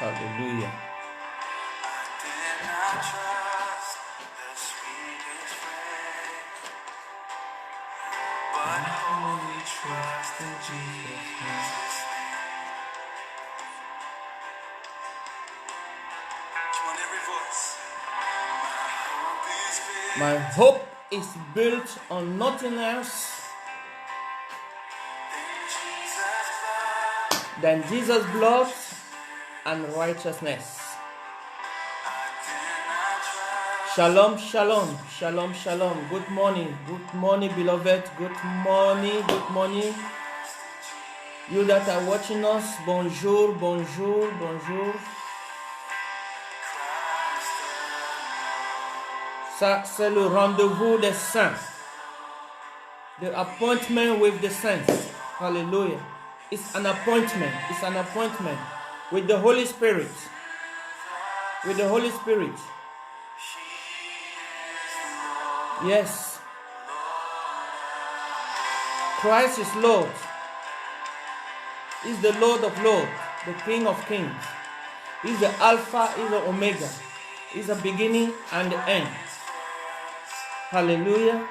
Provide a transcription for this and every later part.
Hallelujah. My hope is built on nothing else than Jesus' blood and righteousness. Shalom, shalom, shalom, shalom. Good morning, beloved. Good morning, good morning. You that are watching us, bonjour, bonjour, bonjour. Ça, c'est le rendez-vous des saints. The appointment with the saints. Hallelujah. It's an appointment. It's an appointment with the Holy Spirit. With the Holy Spirit. Yes. Christ is Lord. He's the Lord of Lords, the King of Kings. He's the Alpha, he's the Omega. He's the beginning and the end. Hallelujah.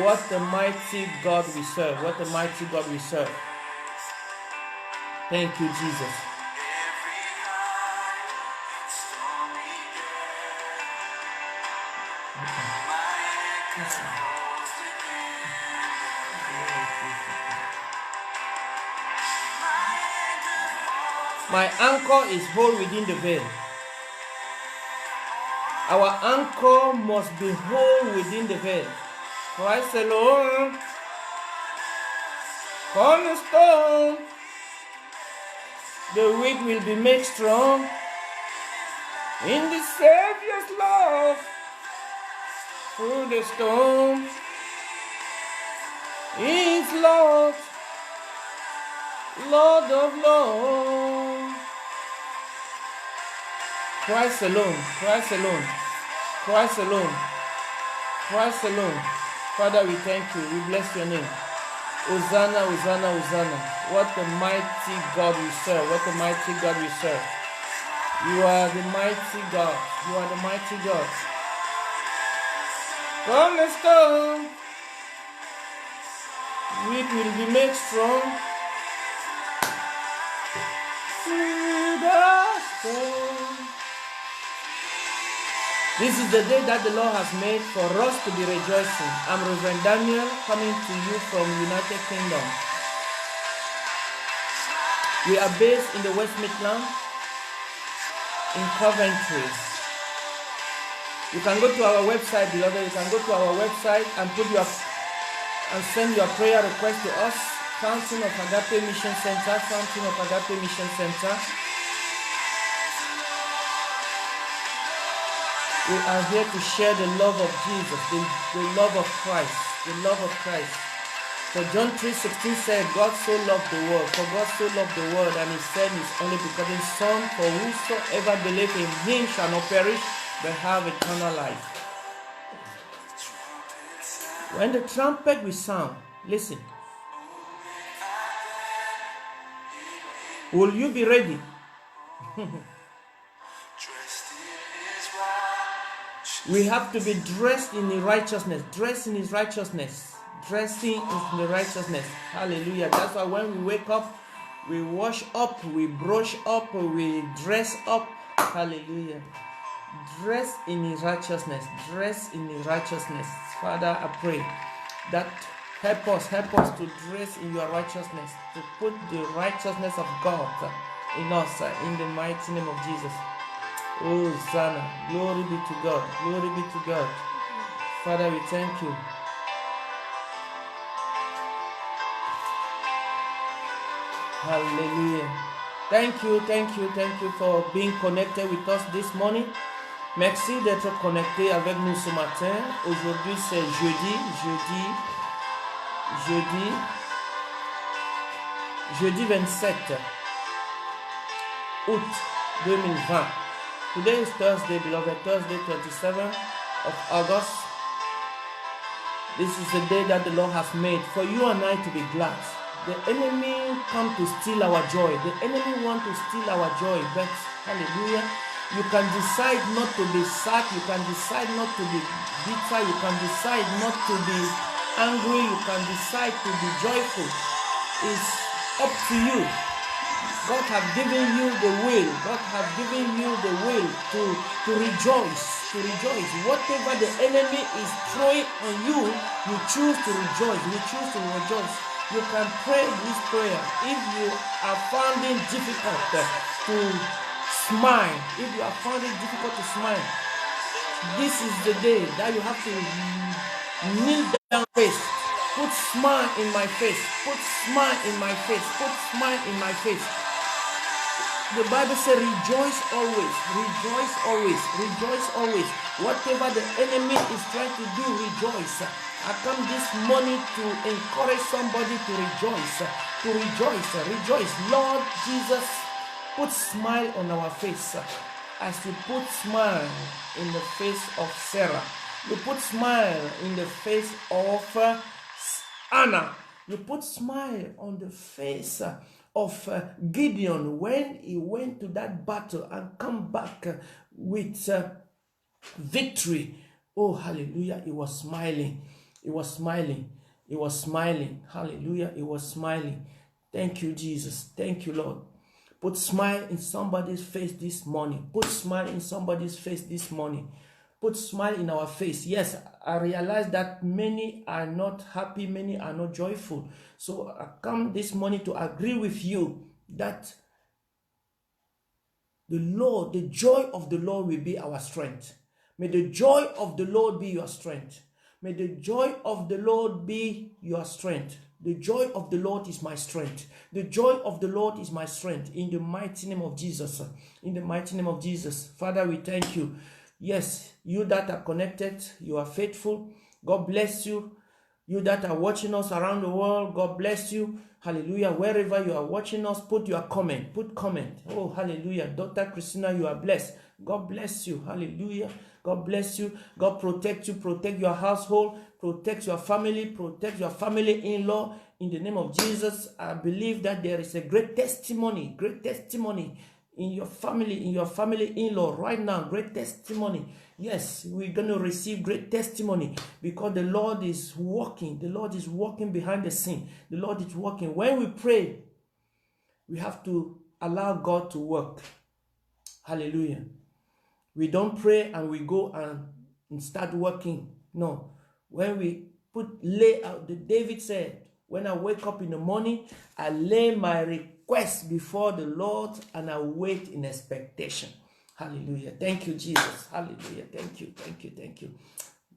What a mighty God we serve. What a mighty God we serve. Thank you, Jesus. My anchor is whole within the veil. Our anchor must be whole within the veil. Christ alone, cornerstone. The weak will be made strong in the Savior's love. Through the storm, He is Lord, Lord of Lords. Christ alone, Christ alone, Christ alone, Christ alone. Father, we thank you. We bless your name. Hosanna, Hosanna, Hosanna. What a mighty God we serve. What a mighty God we serve. You are the mighty God. You are the mighty God. Cornerstone. We will be made strong. Through the storm. This is the day that the Lord has made for us to be rejoicing. I'm Reverend Daniel, coming to you from United Kingdom. We are based in the West Midlands, in Coventry. You can go to our website, beloved. You can go to our website and send your prayer request to us. Fountain of Agape Mission Center, Fountain of Agape Mission Center. We are here to share the love of Jesus, the love of Christ, the love of Christ. For John 3:16 said, God so loved the world, for God so loved the world, and He sent His only begotten Son, for whosoever believe in Him shall not perish, but have eternal life. When the trumpet will sound, listen. Will you be ready? We have to be dressed in the righteousness, dressed in His righteousness, dressing in the righteousness. Hallelujah. That's why when we wake up, we wash up, we brush up, we dress up. Hallelujah. Dress in His righteousness, dress in His righteousness. Father, I pray that help us to dress in your righteousness, to put the righteousness of God in us, in the mighty name of Jesus. Oh, Hosanna, glory be to God, glory be to God. Father, we thank you. Hallelujah. Thank you for being connected with us this morning. Merci d'être connecté avec nous ce matin. Aujourd'hui, c'est jeudi 27 août 2020. Today is Thursday, beloved, Thursday 27th of August. This is the day that the Lord has made for you and I to be glad. The enemy come to steal our joy. The enemy want to steal our joy. But hallelujah, you can decide not to be sad. You can decide not to be bitter. You can decide not to be angry. You can decide to be joyful. It's up to you. God have given you the will. God have given you the will to rejoice. To rejoice. Whatever the enemy is throwing on you, you choose to rejoice. You choose to rejoice. You can pray this prayer. If you are finding it difficult to smile, if you are finding it difficult to smile, this is the day that you have to kneel down face. Put smile in my face. Put smile in my face. Put smile in my face. The Bible says, rejoice always, rejoice always, rejoice always. Whatever the enemy is trying to do, rejoice. I come this morning to encourage somebody to rejoice, rejoice. Lord Jesus, put smile on our face. As you put smile in the face of Sarah, you put smile in the face of Anna, you put smile on the face of Gideon when he went to that battle and come back with victory. Oh, hallelujah, he was smiling. He was smiling. He was smiling. Hallelujah, he was smiling. Thank you, Jesus. Thank you, Lord. Put smile in somebody's face this morning. Put smile in somebody's face this morning. Put smile in our face. Yes, I realize that many are not happy, many are not joyful. So I come this morning to agree with you that the Lord, the joy of the Lord will be our strength. May the joy of the Lord be your strength. May the joy of the Lord be your strength. The joy of the Lord is my strength. The joy of the Lord is my strength. In the mighty name of Jesus. In the mighty name of Jesus. Father, we thank you. Yes, you that are connected, you are faithful. God bless you. You that are watching us around the world, God bless you. Hallelujah. Wherever you are watching us, put your comment. Put comment. Oh, hallelujah. Dr. Christina, you are blessed. God bless you. Hallelujah. God bless you. God protect you. Protect your household. Protect your family. Protect your family-in-law. In the name of Jesus, I believe that there is a great testimony in your family in-law right now. Great testimony. Yes, we're going to receive great testimony because the Lord is working. The Lord is working behind the scene. The Lord is working. When we pray, we have to allow God to work. Hallelujah. We don't pray and we go and start working. No. When we lay out, David said, when I wake up in the morning, I lay my request before the Lord and I wait in expectation. Hallelujah. Thank you, Jesus. Hallelujah. Thank you. Thank you. Thank you.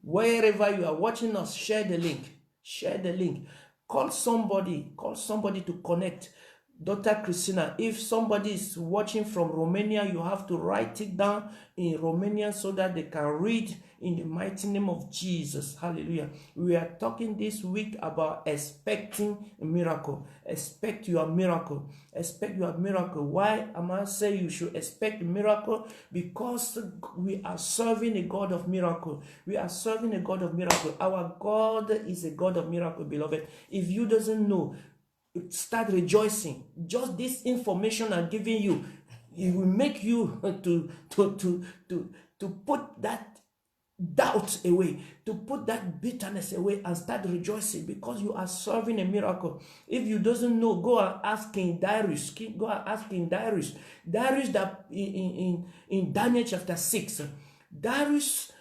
Wherever you are watching us, share the link. Share the link. Call somebody to connect. Dr. Christina, if somebody is watching from Romania, you have to write it down in Romanian so that they can read in the mighty name of Jesus. Hallelujah. We are talking this week about expecting a miracle. Expect your miracle. Expect your miracle. Why am I saying you should expect a miracle? Because we are serving a God of miracle. We are serving a God of miracle. Our God is a God of miracle, beloved. If you doesn't know, start rejoicing. Just this information I'm giving you, it will make you to put that doubt away, to put that bitterness away and start rejoicing because you are serving a miracle. If you doesn't know, go and ask King Darius. Go and ask King Darius. Darius, that in Daniel chapter 6, Darius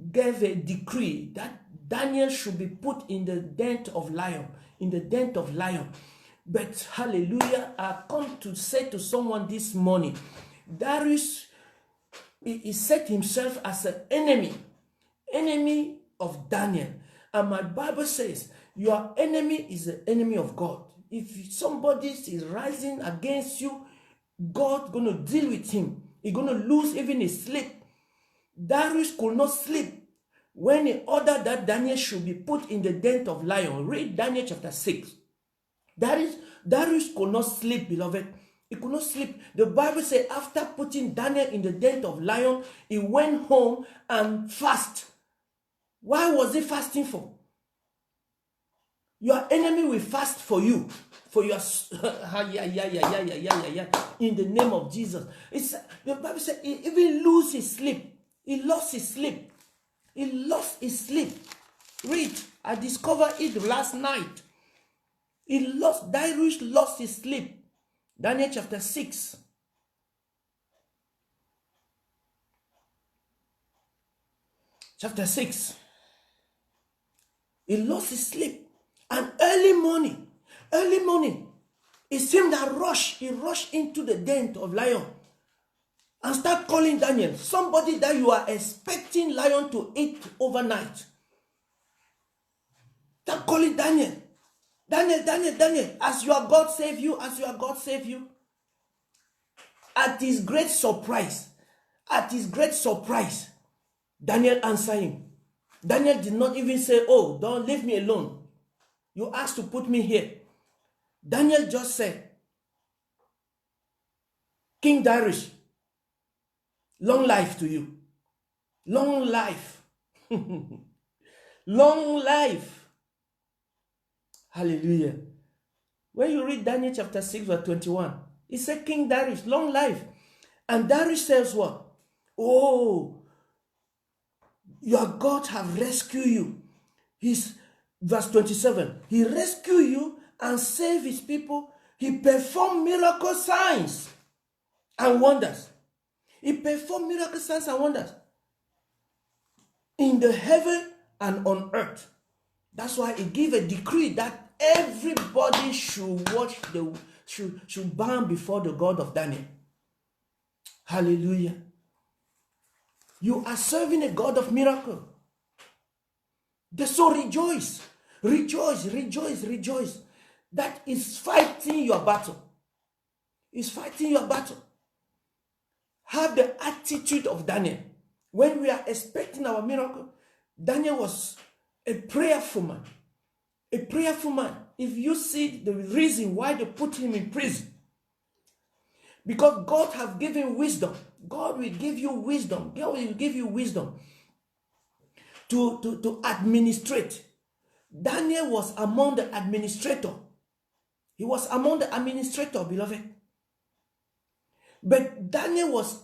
gave a decree that Daniel should be put in the den of lion. In the den of lion. But hallelujah, I come to say to someone this morning, Darius, he set himself as an enemy of Daniel. And my Bible says, your enemy is the enemy of God. If somebody is rising against you, God's going to deal with him. He's going to lose even his sleep. Darius could not sleep when he ordered that Daniel should be put in the den of lion. Read Daniel chapter 6. Darius could not sleep, beloved. He could not sleep. The Bible says after putting Daniel in the den of lion, he went home and fasted. Why was he fasting for? Your enemy will fast for you, for your in the name of Jesus. It's the Bible said he even lose his sleep. He lost his sleep. He lost his sleep. Read. I discovered it last night. Darius lost his sleep. Daniel chapter 6. Chapter 6. He lost his sleep. And early morning, it seemed that he rushed into the den of lion and start calling Daniel, somebody that you are expecting lion to eat overnight. Start calling Daniel. Daniel, as your God save you, At his great surprise, Daniel answered him. Daniel did not even say, oh, don't leave me alone. You asked to put me here. Daniel just said, King Darius, long life to you. Long life. Long life. Hallelujah. When you read Daniel chapter 6 verse 21, it said, King Darius, long life. And Darius says what? Oh, your God have rescued you. Verse 27, he rescued you and saved his people. He performed miracle signs and wonders. He performed miracle signs and wonders in the heaven and on earth. That's why he gave a decree that everybody should should bow before the God of Daniel. Hallelujah. You are serving a God of miracle. So rejoice. Rejoice. That is fighting your battle. Have the attitude of Daniel. When we are expecting our miracle, Daniel was a prayerful man. If you see the reason why they put him in prison, because God have given wisdom. God will give you wisdom. God will give you wisdom to administrate. Daniel was among the administrator. He was among the administrator, beloved. But Daniel was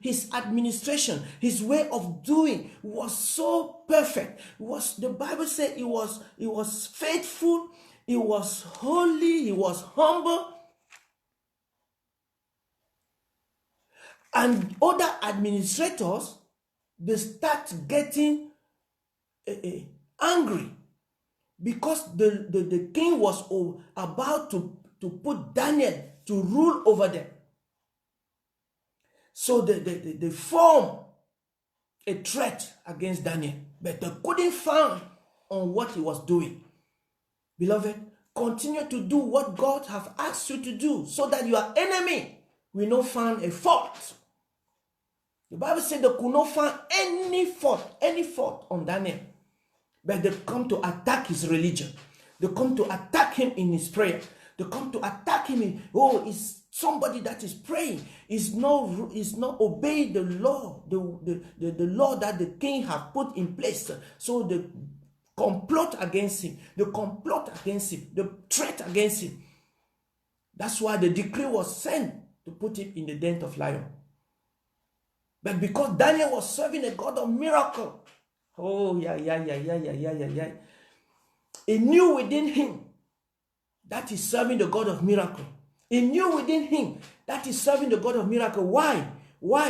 his administration, his way of doing was so perfect. The Bible said he was faithful, he was holy, he was humble. And other administrators, they start getting angry because the king was about to put Daniel to rule over them. So they formed a threat against Daniel, but they couldn't find on what he was doing. Beloved, continue to do what God have asked you to do so that your enemy will not find a fault. The Bible said they could not find any fault on Daniel. But they come to attack his religion. They come to attack him in his prayer. They come to attack him in, it's somebody that is praying. Is not obeying the law, the law that the king have put in place. So they complot against him. They threat against him. That's why the decree was sent to put him in the den of lion. But because Daniel was serving a God of miracle, he knew within him that he's serving the God of miracle. He knew within him that he's serving the God of miracle. Why?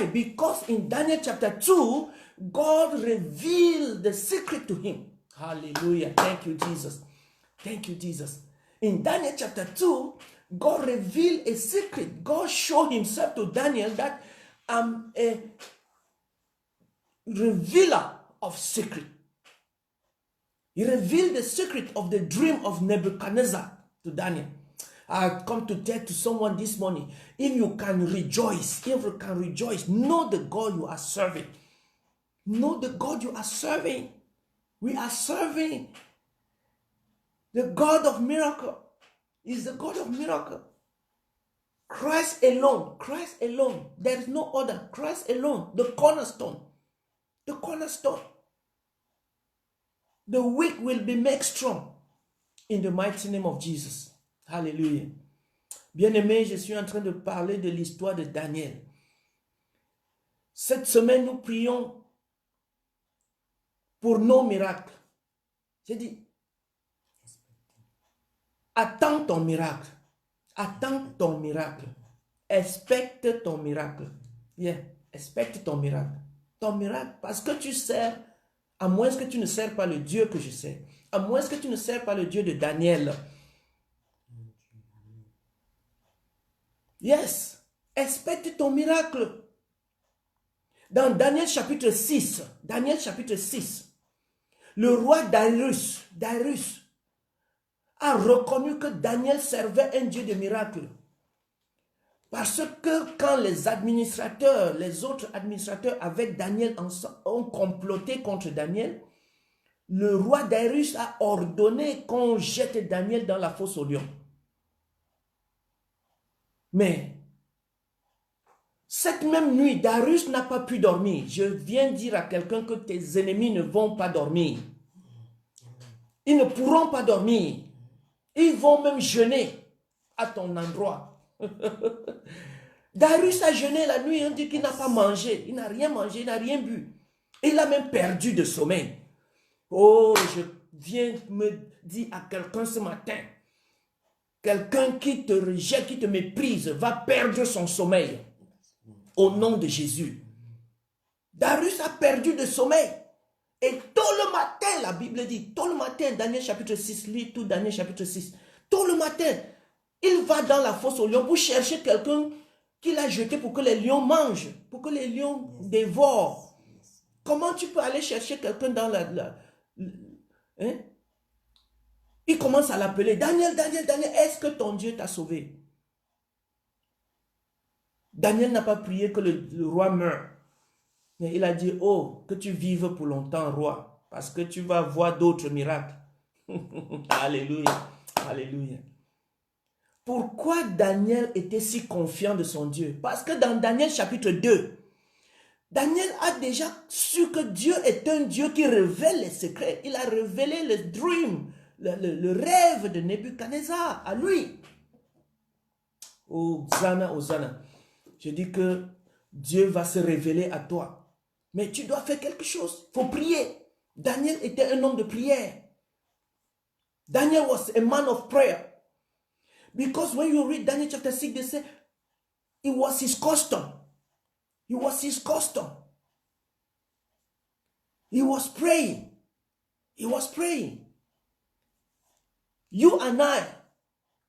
Because in Daniel chapter 2, God revealed the secret to him. Hallelujah. Thank you, Jesus. In Daniel chapter 2, God revealed a secret. God showed himself to Daniel that I'm a revealer of secret. He revealed the secret of the dream of Nebuchadnezzar to Daniel. I come to tell to someone this morning, if you can rejoice, know the God you are serving. Know the God you are serving. We are serving the God of miracle. He's the God of miracle. Christ alone. There is no other. Christ alone, the cornerstone. The weak will be made strong. In the mighty name of Jesus. Hallelujah. Bien-aimés, je suis en train de parler de l'histoire de Daniel. Cette semaine, nous prions pour nos miracles. J'ai dit, attends ton miracle. Attends ton miracle. Expecte ton miracle. Yeah, expecte ton miracle. Ton miracle, parce que tu sers, à moins que tu ne sers pas le Dieu que je sers, à moins que tu ne sers pas le Dieu de Daniel. Yes, expecte ton miracle. Dans Daniel chapitre 6, le roi Darius a reconnu que Daniel servait un Dieu de miracles. Parce que quand les autres administrateurs avec Daniel ont comploté contre Daniel, le roi Darius a ordonné qu'on jette Daniel dans la fosse aux lions. Mais cette même nuit, Darius n'a pas pu dormir. Je viens dire à quelqu'un que tes ennemis ne vont pas dormir. Ils ne pourront pas dormir. Ils vont même jeûner à ton endroit. Darius a jeûné la nuit, on dit qu'il n'a pas mangé, il n'a rien mangé, il n'a rien bu. Il a même perdu de sommeil. Oh, je viens me dire à quelqu'un ce matin, quelqu'un qui te rejette, qui te méprise, va perdre son sommeil. Au nom de Jésus. Darius a perdu de sommeil. Et tôt le matin, la Bible dit, tôt le matin, Daniel chapitre 6, lis tout Daniel chapitre 6. Tôt le matin, il va dans la fosse aux lions pour chercher quelqu'un qu'il a jeté pour que les lions mangent, pour que les lions dévorent. Comment tu peux aller chercher quelqu'un dans hein? Il commence à l'appeler. Daniel, Daniel, Daniel, est-ce que ton Dieu t'a sauvé? Daniel n'a pas prié que le roi meure. Mais il a dit, oh, que tu vives pour longtemps, roi, parce que tu vas voir d'autres miracles. Alléluia, alléluia. Pourquoi Daniel était si confiant de son Dieu? Parce que dans Daniel chapitre 2, Daniel a déjà su que Dieu est un Dieu qui révèle les secrets. Il a révélé le dream, le rêve de Nebuchadnezzar à lui. Hosanna, Hosanna. Je dis que Dieu va se révéler à toi. Mais tu dois faire quelque chose. Il faut prier. Daniel était un homme de prière. Daniel was a man of prayer. Because when you read Daniel chapter 6, they say, it was his custom. It was his custom. He was praying. He was praying. You and I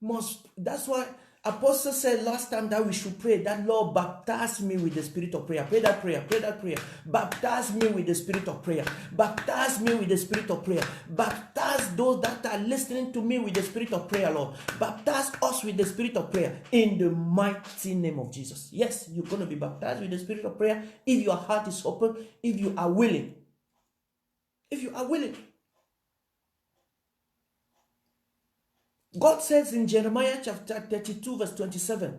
must, that's why Apostle said last time that we should pray that Lord baptize me with the spirit of prayer. Pray that prayer. Pray that prayer. Baptize me with the spirit of prayer. Baptize me with the spirit of prayer. Baptize those that are listening to me with the spirit of prayer, Lord. Baptize us with the spirit of prayer in the mighty name of Jesus. Yes, you're going to be baptized with the spirit of prayer if your heart is open, if you are willing. If you are willing. God says in Jeremiah chapter 32 verse 27,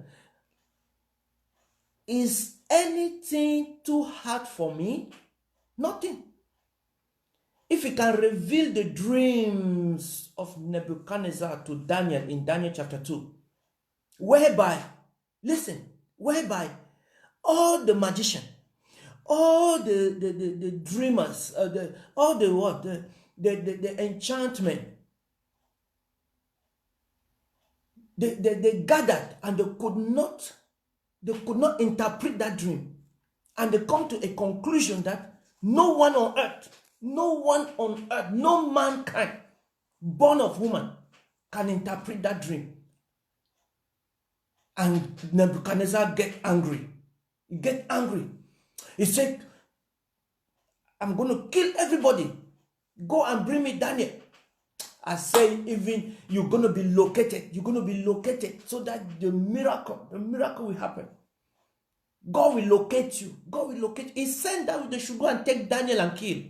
is anything too hard for me? Nothing. If he can reveal the dreams of Nebuchadnezzar to Daniel in Daniel chapter 2, whereby, listen, whereby all the magicians, all the dreamers, all the what, the enchantment, they gathered and they could not interpret that dream. And they come to a conclusion that no one on earth, no mankind born of woman can interpret that dream. And Nebuchadnezzar get angry. He get angry. He said, I'm going to kill everybody. Go and bring me Daniel. I say, even you're going to be located. You're going to be located so that the miracle will happen. God will locate you. God will locate you. He said that they should go and take Daniel and kill.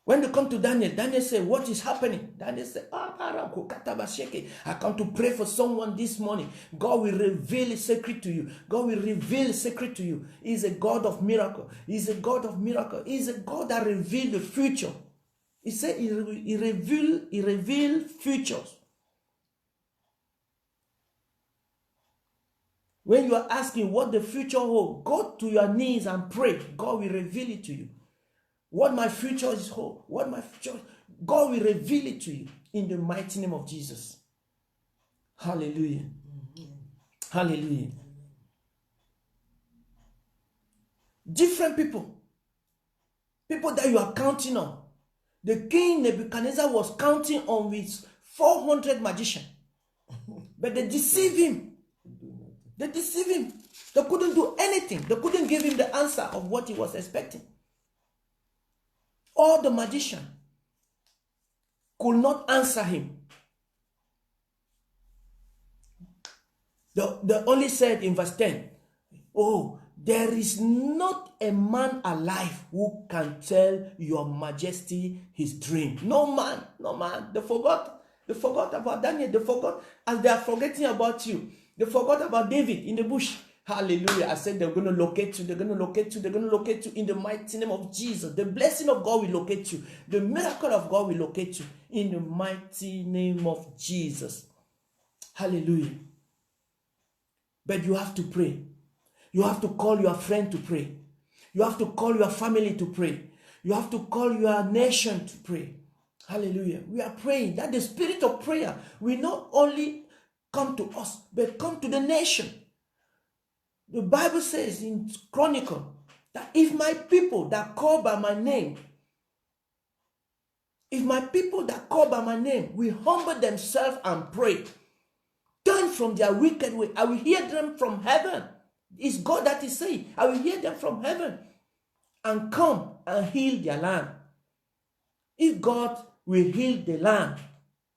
When they come to Daniel, Daniel said, what is happening? Daniel said, I come to pray for someone this morning. God will reveal a secret to you. God will reveal a secret to you. He's a God of miracle. He's a God of miracle. He's a God that reveals the future. He said he reveal futures. When you are asking what the future holds, go to your knees and pray. God will reveal it to you. What my future is hold, what my future, God will reveal it to you in the mighty name of Jesus. Hallelujah. Hallelujah. Different people that you are counting on. The king Nebuchadnezzar was counting on his 400 magicians, but they deceived him. They deceived him. They couldn't do anything. They couldn't give him the answer of what he was expecting. All the magicians could not answer him. They only said in verse 10, oh, there is not a man alive who can tell your majesty his dream. No man, no man. They forgot about Daniel. They forgot, as they are forgetting about you. They forgot about David in the bush. Hallelujah. I said they're going to locate you. They're going to locate you. They're going to locate you in the mighty name of Jesus. The blessing of God will locate you. The miracle of God will locate you in the mighty name of Jesus. Hallelujah. But you have to pray. You have to call your friend to pray. You have to call your family to pray. You have to call your nation to pray. Hallelujah. We are praying that the spirit of prayer will not only come to us, but come to the nation. The Bible says in Chronicle that if my people that call by my name, will humble themselves and pray, turn from their wicked way, I will hear them from heaven. It's God that is saying, I will hear them from heaven and come and heal their land. If God will heal the land,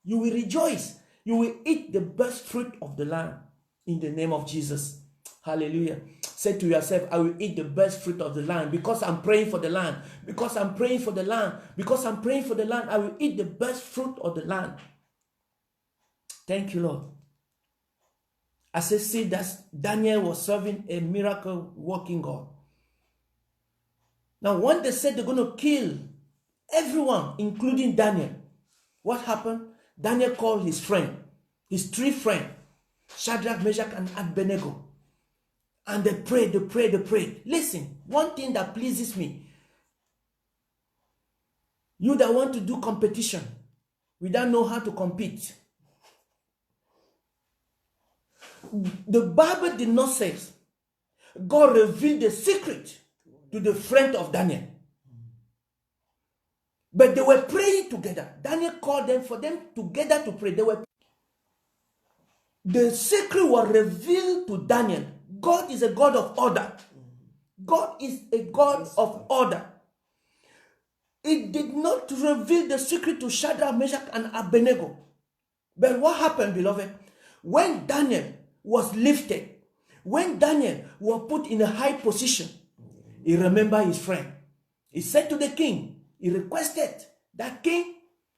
you will rejoice. You will eat the best fruit of the land in the name of Jesus. Hallelujah. Say to yourself, I will eat the best fruit of the land because I'm praying for the land. Because I'm praying for the land. Because I'm praying for the land, I will eat the best fruit of the land. Thank you, Lord. I say, see that Daniel was serving a miracle working God. Now, when they said they're going to kill everyone, including Daniel, what happened? Daniel called his friend, his three friends, Shadrach, Meshach, and Abednego. And they prayed. Listen, one thing that pleases me, you that want to do competition, we don't know how to compete. The Bible did not say God revealed the secret to the friend of Daniel. But they were praying together. Daniel called them for them together to pray. The secret was revealed to Daniel. God is a God of order. God is a God of order. It did not reveal the secret to Shadrach, Meshach, and Abednego. But what happened, beloved? When Daniel was lifted, when Daniel was put in a high position, he remembered his friend. He said to the king, he requested that king,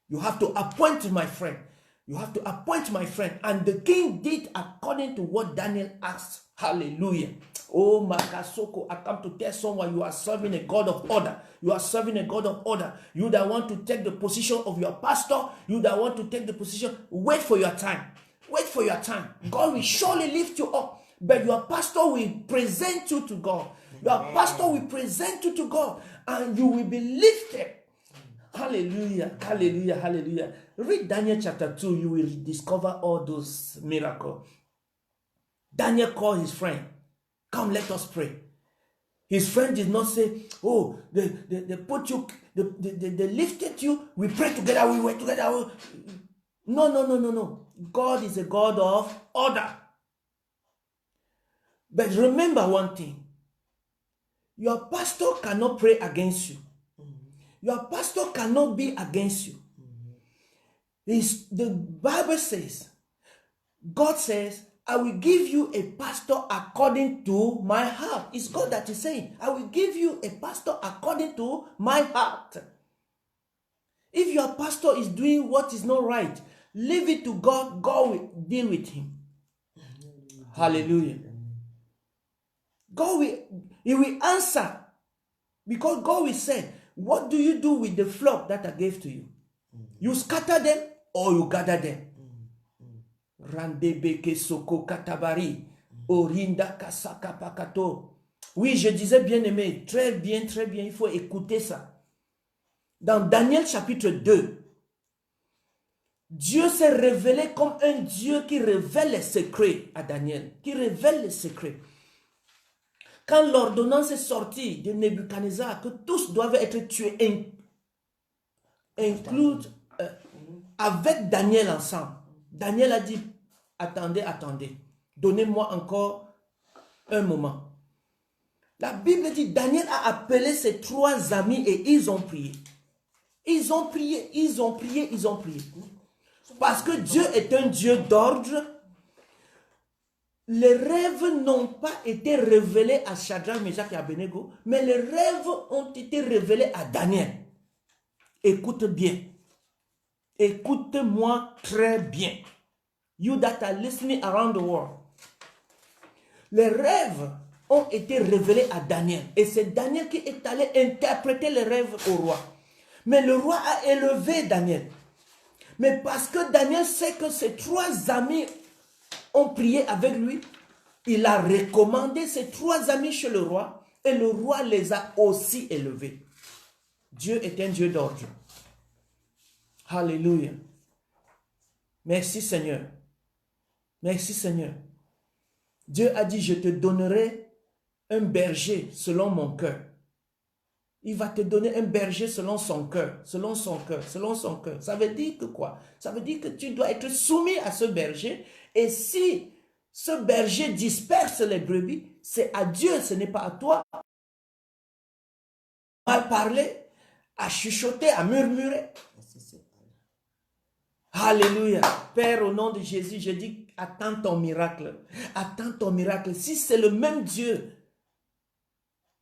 you have to appoint my friend. You have to appoint my friend. And the king did according to what Daniel asked. Hallelujah. Oh, Makasoko, I come to tell someone you are serving a God of order. You are serving a God of order. You that want to take the position of your pastor, you that want to take the position, wait for your time. Wait for your time. God will surely lift you up. But your pastor will present you to God. Your pastor will present you to God. And you will be lifted. Hallelujah. Hallelujah. Hallelujah. Read Daniel chapter 2. You will discover all those miracles. Daniel called his friend. Come, let us pray. His friend did not say, oh, they put you, they lifted you. We pray together. We went together. No. God is a God of order. But remember one thing. Your pastor cannot pray against you. Your pastor cannot be against you. The Bible says, God says, I will give you a pastor according to my heart. It's God that is saying, I will give you a pastor according to my heart. If your pastor is doing what is not right, leave it to God. God will deal with him. Hallelujah. God will answer. Because God will say, what do you do with the flock that I gave to you? You scatter them or you gather them? Randebeke soko katabari. Orinda kasaka pakato. Oui, je disais bien aimé, très bien, il faut écouter ça. Dans Daniel chapitre 2, Dieu s'est révélé comme un Dieu qui révèle les secrets à Daniel, qui révèle les secrets. Quand l'ordonnance est sortie de Nebuchadnezzar, que tous doivent être tués, inclus avec Daniel ensemble. Daniel a dit, attendez, donnez-moi encore un moment. La Bible dit, Daniel a appelé ses 3 amis et ils ont prié. Ils ont prié. Parce que Dieu est un Dieu d'ordre. Les rêves n'ont pas été révélés à Shadrach, Meshach et Abednego, mais les rêves ont été révélés à Daniel. Écoute bien. Écoute-moi très bien. You that are listening around the world. Les rêves ont été révélés à Daniel. Et c'est Daniel qui est allé interpréter les rêves au roi. Mais le roi a élevé Daniel. Mais parce que Daniel sait que ses 3 amis ont prié avec lui, il a recommandé ses 3 amis chez le roi et le roi les a aussi élevés. Dieu est un Dieu d'ordre. Alléluia. Merci Seigneur. Merci Seigneur. Dieu a dit, je te donnerai un berger selon mon cœur. Il va te donner un berger selon son cœur, selon son cœur. Ça veut dire que quoi? Ça veut dire que tu dois être soumis à ce berger. Et si ce berger disperse les brebis, c'est à Dieu, ce n'est pas à toi. À parler, à chuchoter, à murmurer. Alléluia. Père, au nom de Jésus, je dis, attends ton miracle. Attends ton miracle. Si c'est le même Dieu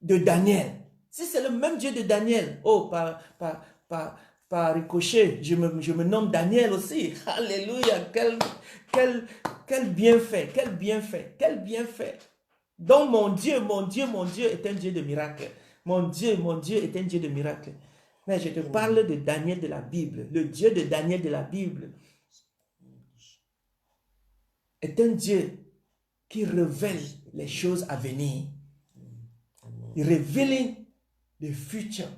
de Daniel, si c'est le même Dieu de Daniel, oh, par ricochet, je me nomme Daniel aussi. Alléluia. Quel bienfait, quel bienfait. Donc mon Dieu est un Dieu de miracle. Mon Dieu est un Dieu de miracle. Mais je te parle de Daniel de la Bible. Le Dieu de Daniel de la Bible est un Dieu qui révèle les choses à venir. Revealing the future.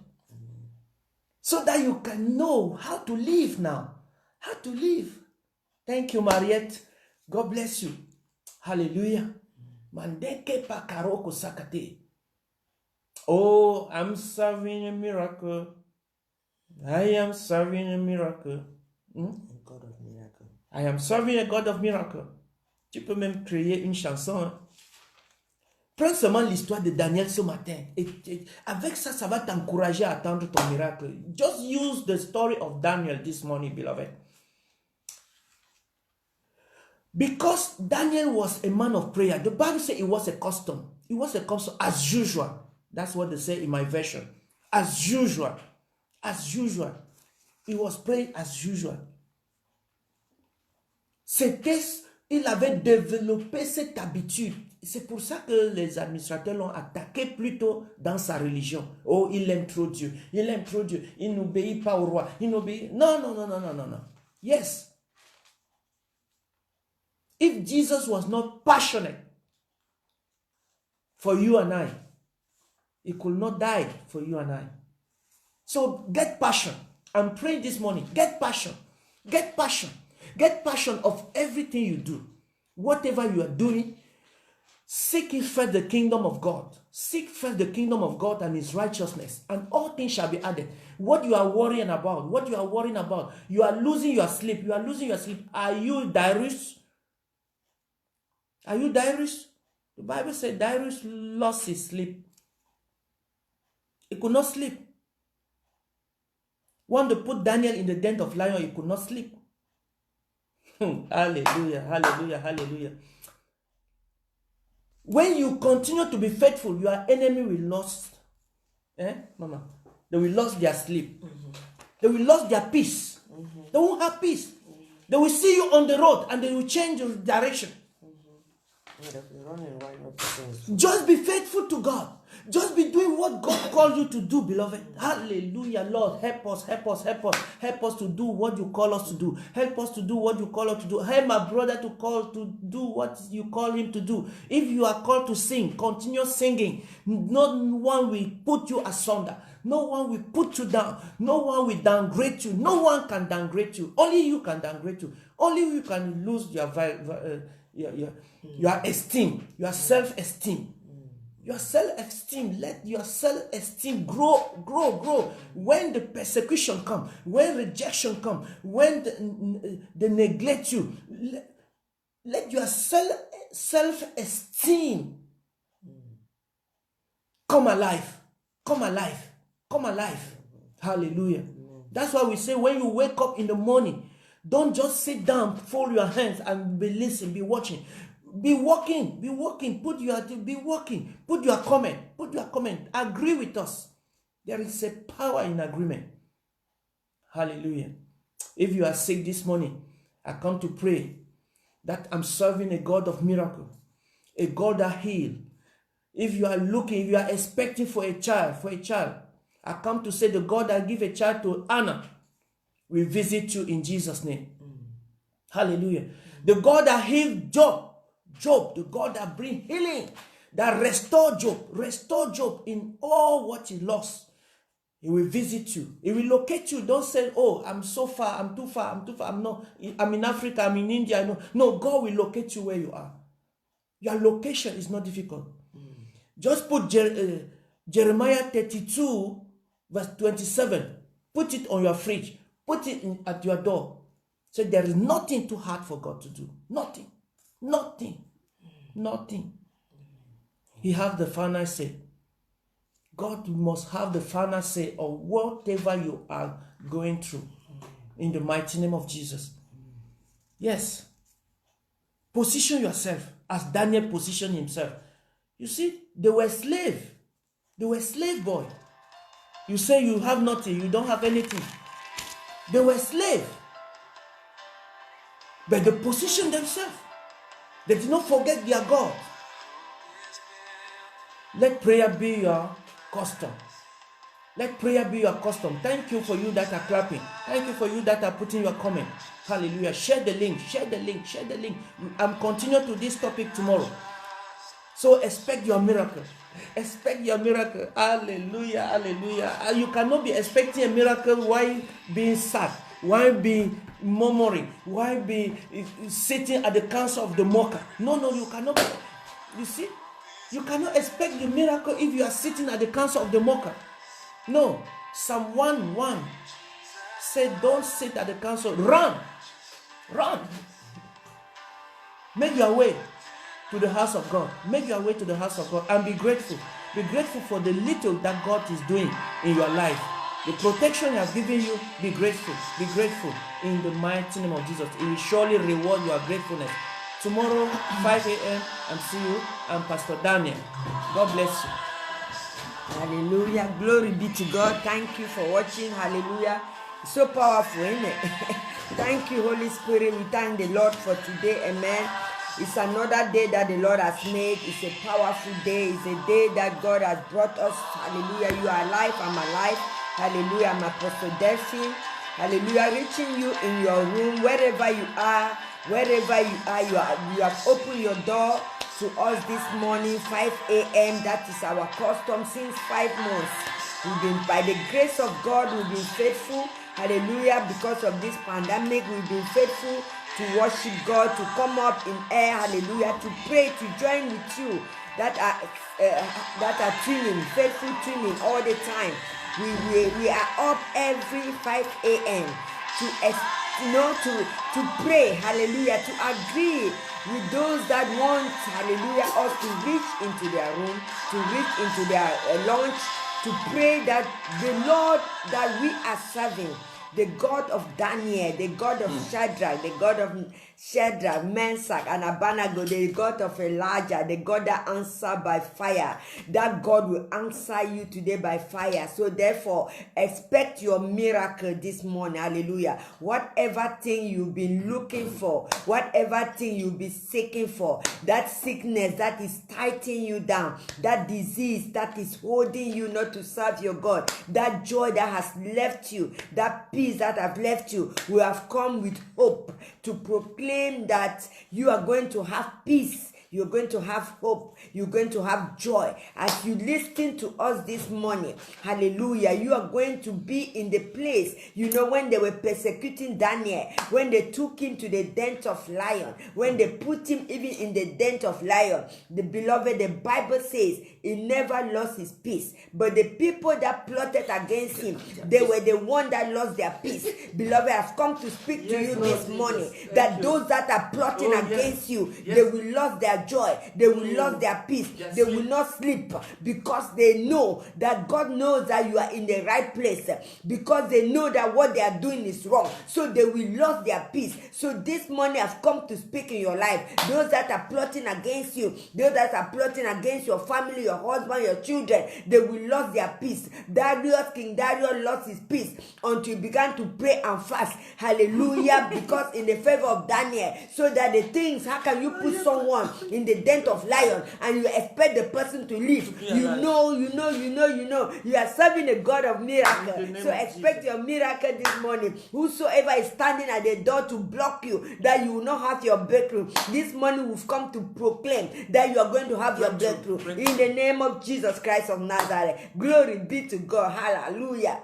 So that you can know how to live now. How to live. Thank you, Mariette. God bless you. Hallelujah. Mandeke pakaroko sakate. Oh, I'm serving a miracle. I am serving a miracle. A God of miracle. I am serving a God of miracle. Tu peux même créer une chanson. Hein? Prends seulement l'histoire de Daniel ce matin. Et avec ça, ça va t'encourager à attendre ton miracle. Just use the story of Daniel this morning, beloved. Because Daniel was a man of prayer. The Bible says it was a custom. It was a custom as usual. That's what they say in my version. As usual. As usual. He was praying as usual. Il avait développé cette habitude. C'est pour ça que les administrateurs l'ont attaqué plutôt dans sa religion. Oh, il aime trop Dieu. Il aime trop Dieu. Il n'obéit pas au roi. Il n'obéit... Non. Yes. If Jesus was not passionate for you and I, he could not die for you and I. So get passion. I'm praying this morning. Get passion. Get passion. Get passion of everything you do. Whatever you are doing, seek ye first the kingdom of God. Seek first the kingdom of God and his righteousness, and all things shall be added. What you are worrying about, you are losing your sleep. Are you Darius? The Bible said Darius lost his sleep. He could not sleep. Want to put Daniel in the den of lions, he could not sleep. Hallelujah. When you continue to be faithful, your enemy will lose. Mama? They will lose their sleep. They will lose their peace. They won't have peace. They will see you on the road and they will change your direction. Just be faithful to God. Just be doing what God called you to do, beloved. Hallelujah, Lord. Help us to do what you call us to do. Help us to do what you call us to do. Help my brother to do what you call him to do. If you are called to sing, continue singing. No one will put you asunder. No one will put you down. No one will downgrade you. No one can downgrade you. Only you can downgrade you. Only you can lose your esteem, your self-esteem. Your self-esteem, let your self-esteem grow. When the persecution comes, when rejection comes, when they neglect you, let your self-esteem come alive. Hallelujah. That's why we say when you wake up in the morning, don't just sit down, fold your hands and be listening, be watching. Be walking, put your comment, agree with us. There is a power in agreement. Hallelujah. If you are sick this morning, I come to pray that I'm serving a God of miracle, a God that heals. If you are looking, if you are expecting for a child, I come to say the God that give a child to Anna will visit you in Jesus' name. Hallelujah. The God that healed Job, the God that bring healing, that restore Job in all what he lost. He will visit you. He will locate you. Don't say, oh, I'm so far, I'm too far, I'm in Africa, I'm in India. No, God will locate you where you are. Your location is not difficult. Just put Jeremiah 32 verse 27. Put it on your fridge. Put it at your door. Say there is nothing too hard for God to do. Nothing. He has the final say. God must have the final say of whatever you are going through. In the mighty name of Jesus. Yes. Position yourself as Daniel positioned himself. You see, they were slave boy. You say you have nothing, you don't have anything. They were slave. But they positioned themselves. They did not forget their God. Let prayer be your custom. Thank you for you that are clapping. Thank you for you that are putting your comment. Hallelujah. Share the link. I'm continuing to this topic tomorrow. So expect your miracle. Hallelujah. You cannot be expecting a miracle while being sad, while being murmuring, while be sitting at the council of the mocker. No, you cannot. You see, you cannot expect the miracle if you are sitting at the council of the mocker. No. Psalm 1:1 said, don't sit at the council. Run. Make your way to the house of God. And be grateful. Be grateful for the little that God is doing in your life. The protection He has given you, be grateful. In the mighty name of Jesus. He will surely reward your gratefulness. Tomorrow, 5 a.m., and see you. I'm Pastor Daniel. God bless you. Hallelujah. Glory be to God. Thank you for watching. Hallelujah. It's so powerful, isn't it? Thank you, Holy Spirit. We thank the Lord for today. Amen. It's another day that the Lord has made. It's a powerful day. It's a day that God has brought us. Hallelujah. You are alive. I'm alive. Hallelujah. I'm Apostle Delphine. Hallelujah. Reaching you in your room, wherever you are. You have opened your door to us this morning, 5 a.m. That is our custom since 5 months. We've been, by the grace of God, we've been faithful. Hallelujah. Because of this pandemic, we've been faithful to worship God, to come up in air. Hallelujah. To pray, to join with you that are tuning, faithful tuning all the time. We are up every 5 a.m. to pray. Hallelujah. To agree with those that want, hallelujah, us to reach into their room, to reach into their launch, to pray that the Lord that we are serving, the God of Daniel, the God of Shadrach, the God of Shadrach, Meshach, and Abednego, the God of Elijah, the God that answered by fire. That God will answer you today by fire. So therefore, expect your miracle this morning. Hallelujah. Whatever thing you've been looking for, whatever thing you'll be seeking for, that sickness that is tightening you down, that disease that is holding you not to serve your God, that joy that has left you, that peace that have left you, we have come with hope to proclaim that you are going to have peace, you're going to have hope, you're going to have joy. As you listen to us this morning, hallelujah, you are going to be in the place, when they were persecuting Daniel, when they took him to the den of lion, when they put him even in the den of lion, the beloved, the Bible says he never lost his peace. But the people that plotted against him, they were the one that lost their peace. Beloved, I've come to speak to you this morning that those that are plotting against you, they will lose their joy, they will lose their peace, they will not sleep, because they know that God knows that you are in the right place, because they know that what they are doing is wrong, so they will lose their peace. So this morning I've come to speak in your life. Those that are plotting against you, those that are plotting against your family, your husband, your children, they will lose their peace. King Darius lost his peace until he began to pray and fast. Hallelujah. Because in the favor of Daniel, so that the things, how can you put someone in the den of lion and you expect the person to leave? You are serving a God of miracles. So expect your miracle this morning. Whosoever is standing at the door to block you, that you will not have your breakthrough, this morning we've come to proclaim that you are going to have your breakthrough. In the name of Jesus Christ of Nazareth. Glory be to God. Hallelujah.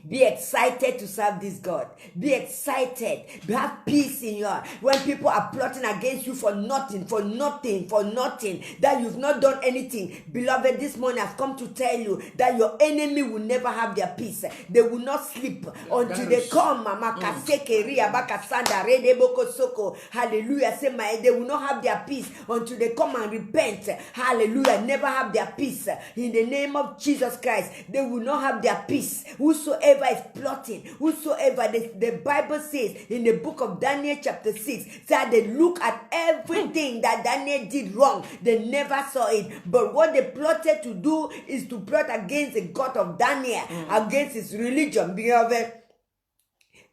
Be excited to serve this God. Be excited. Have peace in your heart. When people are plotting against you for nothing, that you've not done anything. Beloved, this morning I've come to tell you that your enemy will never have their peace. They will not sleep until they come. Hallelujah. Say, they will not have their peace until they come and repent. Hallelujah. Never have their peace. In the name of Jesus Christ, they will not have their peace. Whosoever is plotting, whosoever, the Bible says in the book of Daniel chapter 6, that they look at everything that Daniel did wrong. They never saw it. But what they plotted to do is to plot against the God of Daniel, against his religion. Beloved,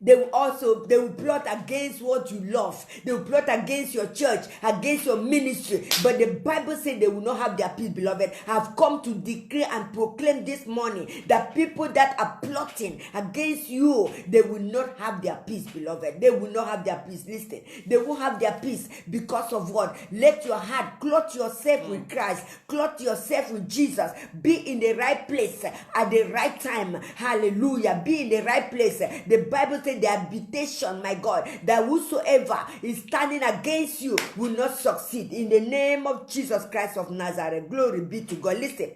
they will plot against what you love. They will plot against your church, against your ministry. But the Bible says they will not have their peace, beloved. I have come to declare and proclaim this morning that people that are plotting against you, they will not have their peace, beloved. They will not have their peace. Listen, they won't have their peace because of what? Let your heart clothe yourself with Christ. Clothe yourself with Jesus. Be in the right place at the right time. Hallelujah. Be in the right place. The Bible says the habitation, my God, that whosoever is standing against you will not succeed. In the name of Jesus Christ of Nazareth. Glory be to God. Listen.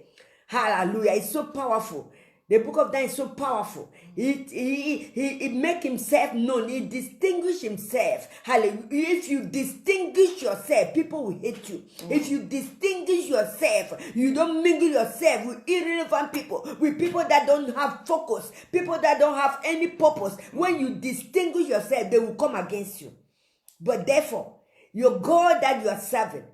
Hallelujah. It's so powerful. The book of Daniel is so powerful. He make himself known. He distinguish himself. Hallelujah. If you distinguish yourself, people will hate you. If you distinguish yourself, you don't mingle yourself with irrelevant people, with people that don't have focus, people that don't have any purpose. When you distinguish yourself, they will come against you. But therefore, your God that you are serving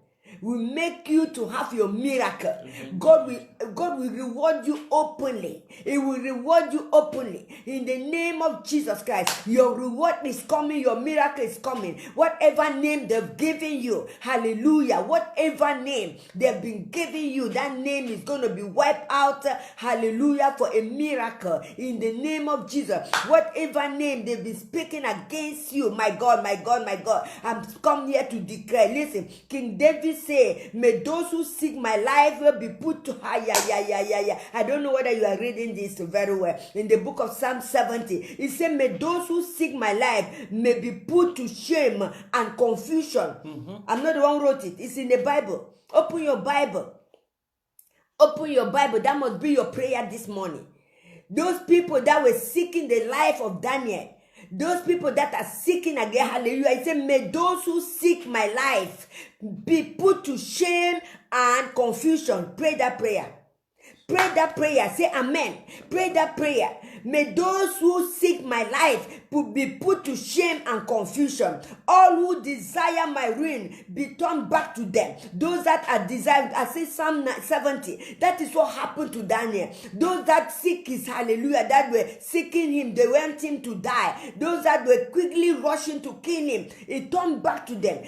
will make you to have your miracle. God will reward you openly. He will reward you openly. In the name of Jesus Christ, your reward is coming. Your miracle is coming. Whatever name they've given you, hallelujah, whatever name they've been giving you, that name is going to be wiped out, hallelujah, for a miracle. In the name of Jesus, whatever name they've been speaking against you, my God, my God, my God, I'm come here to declare. Listen, King David say, may those who seek my life will be put to I don't know whether you are reading this very well. In the book of Psalm 70, it said, may those who seek my life may be put to shame and confusion. I'm not the one who wrote it. It's in the Bible. Open your Bible. Open your Bible. That must be your prayer this morning. Those people that were seeking the life of Daniel, those people that are seeking again, hallelujah, it said, may those who seek my life be put to shame and confusion. Pray that prayer. Pray that prayer. Say amen. Pray that prayer. May those who seek my life be put to shame and confusion. All who desire my ruin be turned back to them. Those that are desired, I say Psalm 70, that is what happened to Daniel. Those that seek his hallelujah, that were seeking him, they want him to die. Those that were quickly rushing to kill him, it turned back to them.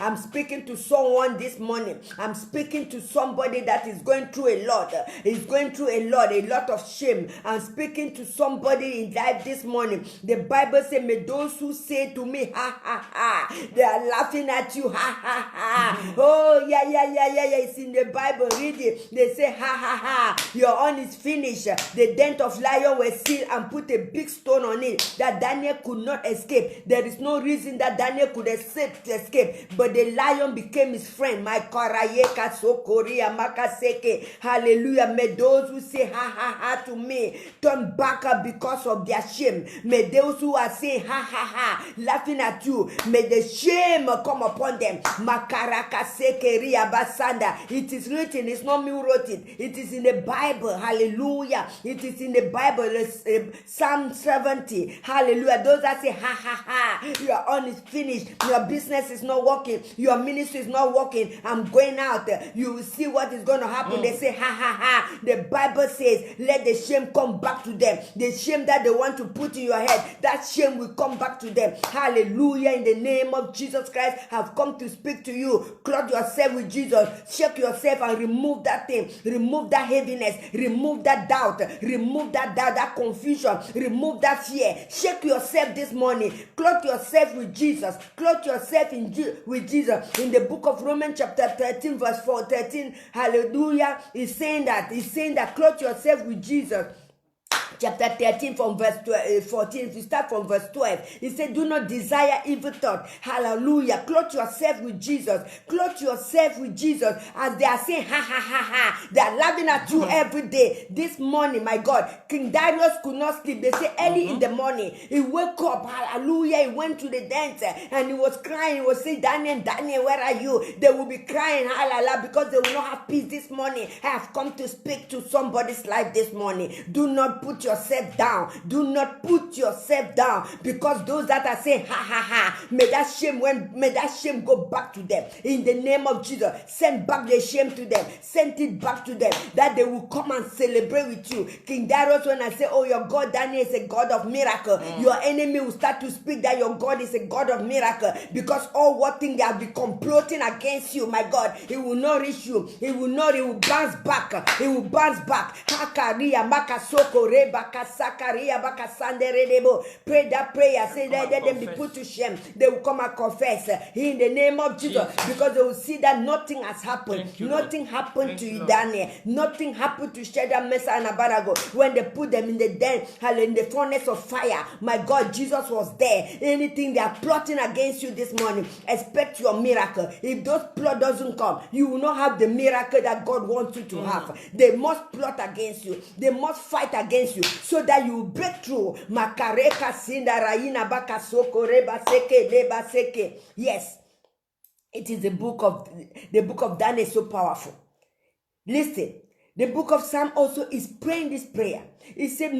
I'm speaking to someone this morning. I'm speaking to somebody that is going through a lot. Is going through a lot of shame. I'm speaking to somebody in life this morning. The Bible says, may those who say to me, ha ha ha, they are laughing at you, ha ha ha. Oh, yeah. It's in the Bible. Read it. They say, ha ha ha, your own is finished. The dent of lion was sealed and put a big stone on it that Daniel could not escape. There is no reason that Daniel could escape, but the lion became his friend. My karayeka sokoria makaseke. Hallelujah. May those who say ha ha ha to me turn back because of their shame. May those who are saying ha ha ha, laughing at you, may the shame come upon them. Makaraka sekeria basanda. It is written, it's not me who wrote it. It is in the Bible. Hallelujah. It is in the Bible. Psalm 70. Hallelujah. Those that say ha ha ha, your own is finished. Your business is not working. Your ministry is not working. I'm going out. You will see what is going to happen. They say ha ha ha. The Bible says, let the shame come back to them. The shame that they want to put in your head, that shame will come back to them. Hallelujah. In the name of Jesus Christ, I've come to speak to you. Clothe yourself with Jesus. Shake yourself and remove that thing. Remove that heaviness. Remove that doubt. Remove that confusion. Remove that fear. Shake yourself this morning. Clothe yourself with Jesus. Clothe yourself with Jesus. In the book of Romans chapter 13 verse 13, hallelujah, he's saying that clothe yourself with Jesus. Chapter 13 from verse 14, if you start from verse 12, he said, do not desire evil thought. Hallelujah. Clothe yourself with Jesus. Clothe yourself with Jesus. As they are saying, ha, ha, ha, ha. They are laughing at you every day. This morning, my God, King Darius could not sleep. They say early in the morning, he woke up. Hallelujah. He went to the dance and he was crying. He was saying, Daniel, where are you? They will be crying, hallelujah, because they will not have peace this morning. I have come to speak to somebody's life this morning. Do not put yourself down. Do not put yourself down, because those that are saying ha ha ha, may that shame go back to them in the name of Jesus. Send back the shame to them. Send it back to them, that they will come and celebrate with you. King Darius, when I say, oh, your God Daniel is a God of miracle, your enemy will start to speak that your God is a God of miracle, because all what thing they have been comploting against you, my God, it will not reach you. It will bounce back. It will bounce back. Hakaria makasoko reba. Pray that prayer. Say let them be put to shame. They will come and confess in the name of Jesus, because they will see that nothing has happened. Nothing happened to you, Daniel. Nothing happened to Shadrach, Meshach, and Abednego when they put them in the den, in the furnace of fire. My God, Jesus was there. Anything they are plotting against you this morning, expect your miracle. If those plot doesn't come, you will not have the miracle that God wants you to have. They must plot against you. They must fight against you, so that you break through. Makareka sinda raina baka soko reba seke leba seke. Yes, it is the book of Daniel is so powerful. Listen, the book of Psalm also is praying this prayer. It said,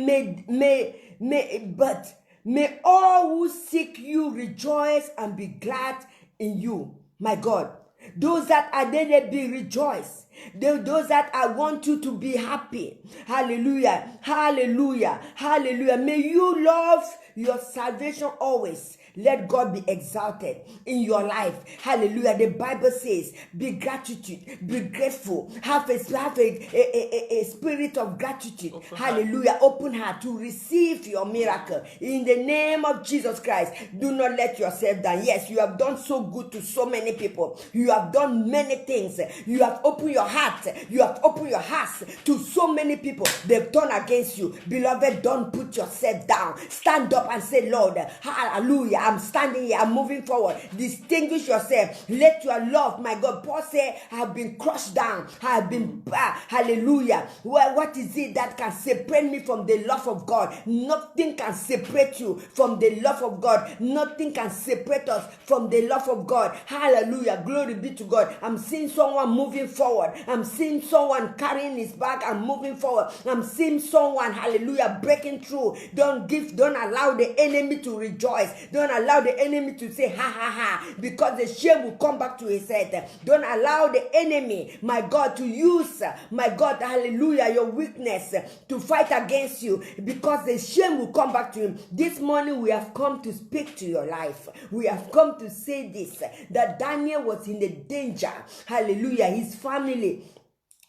may all who seek you rejoice and be glad in you, my God. Those that are there, be rejoice. Those that I want you to be happy. Hallelujah. Hallelujah. Hallelujah. May you love your salvation always. Let God be exalted in your life. Hallelujah. The Bible says, be gratitude, be grateful. Have a spirit of gratitude. Hallelujah. Open heart to receive your miracle. In the name of Jesus Christ, do not let yourself down. Yes, you have done so good to so many people. You have done many things. You have opened your heart. You have opened your hearts to so many people. They've turned against you. Beloved, don't put yourself down. Stand up and say, Lord, hallelujah. I'm standing here. I'm moving forward. Distinguish yourself. Let your love, my God. Paul said, I have been crushed down. I have been, hallelujah. Well, what is it that can separate me from the love of God? Nothing can separate you from the love of God. Nothing can separate us from the love of God. Hallelujah. Glory be to God. I'm seeing someone moving forward. I'm seeing someone carrying his bag and moving forward. I'm seeing someone, hallelujah, breaking through. Don't allow the enemy to rejoice. Don't allow the enemy to say, ha, ha, ha, because the shame will come back to his head. Don't allow the enemy, my God, to use, my God, hallelujah, your weakness to fight against you, because the shame will come back to him. This morning we have come to speak to your life. We have come to say this, that Daniel was in the danger. Hallelujah. His family,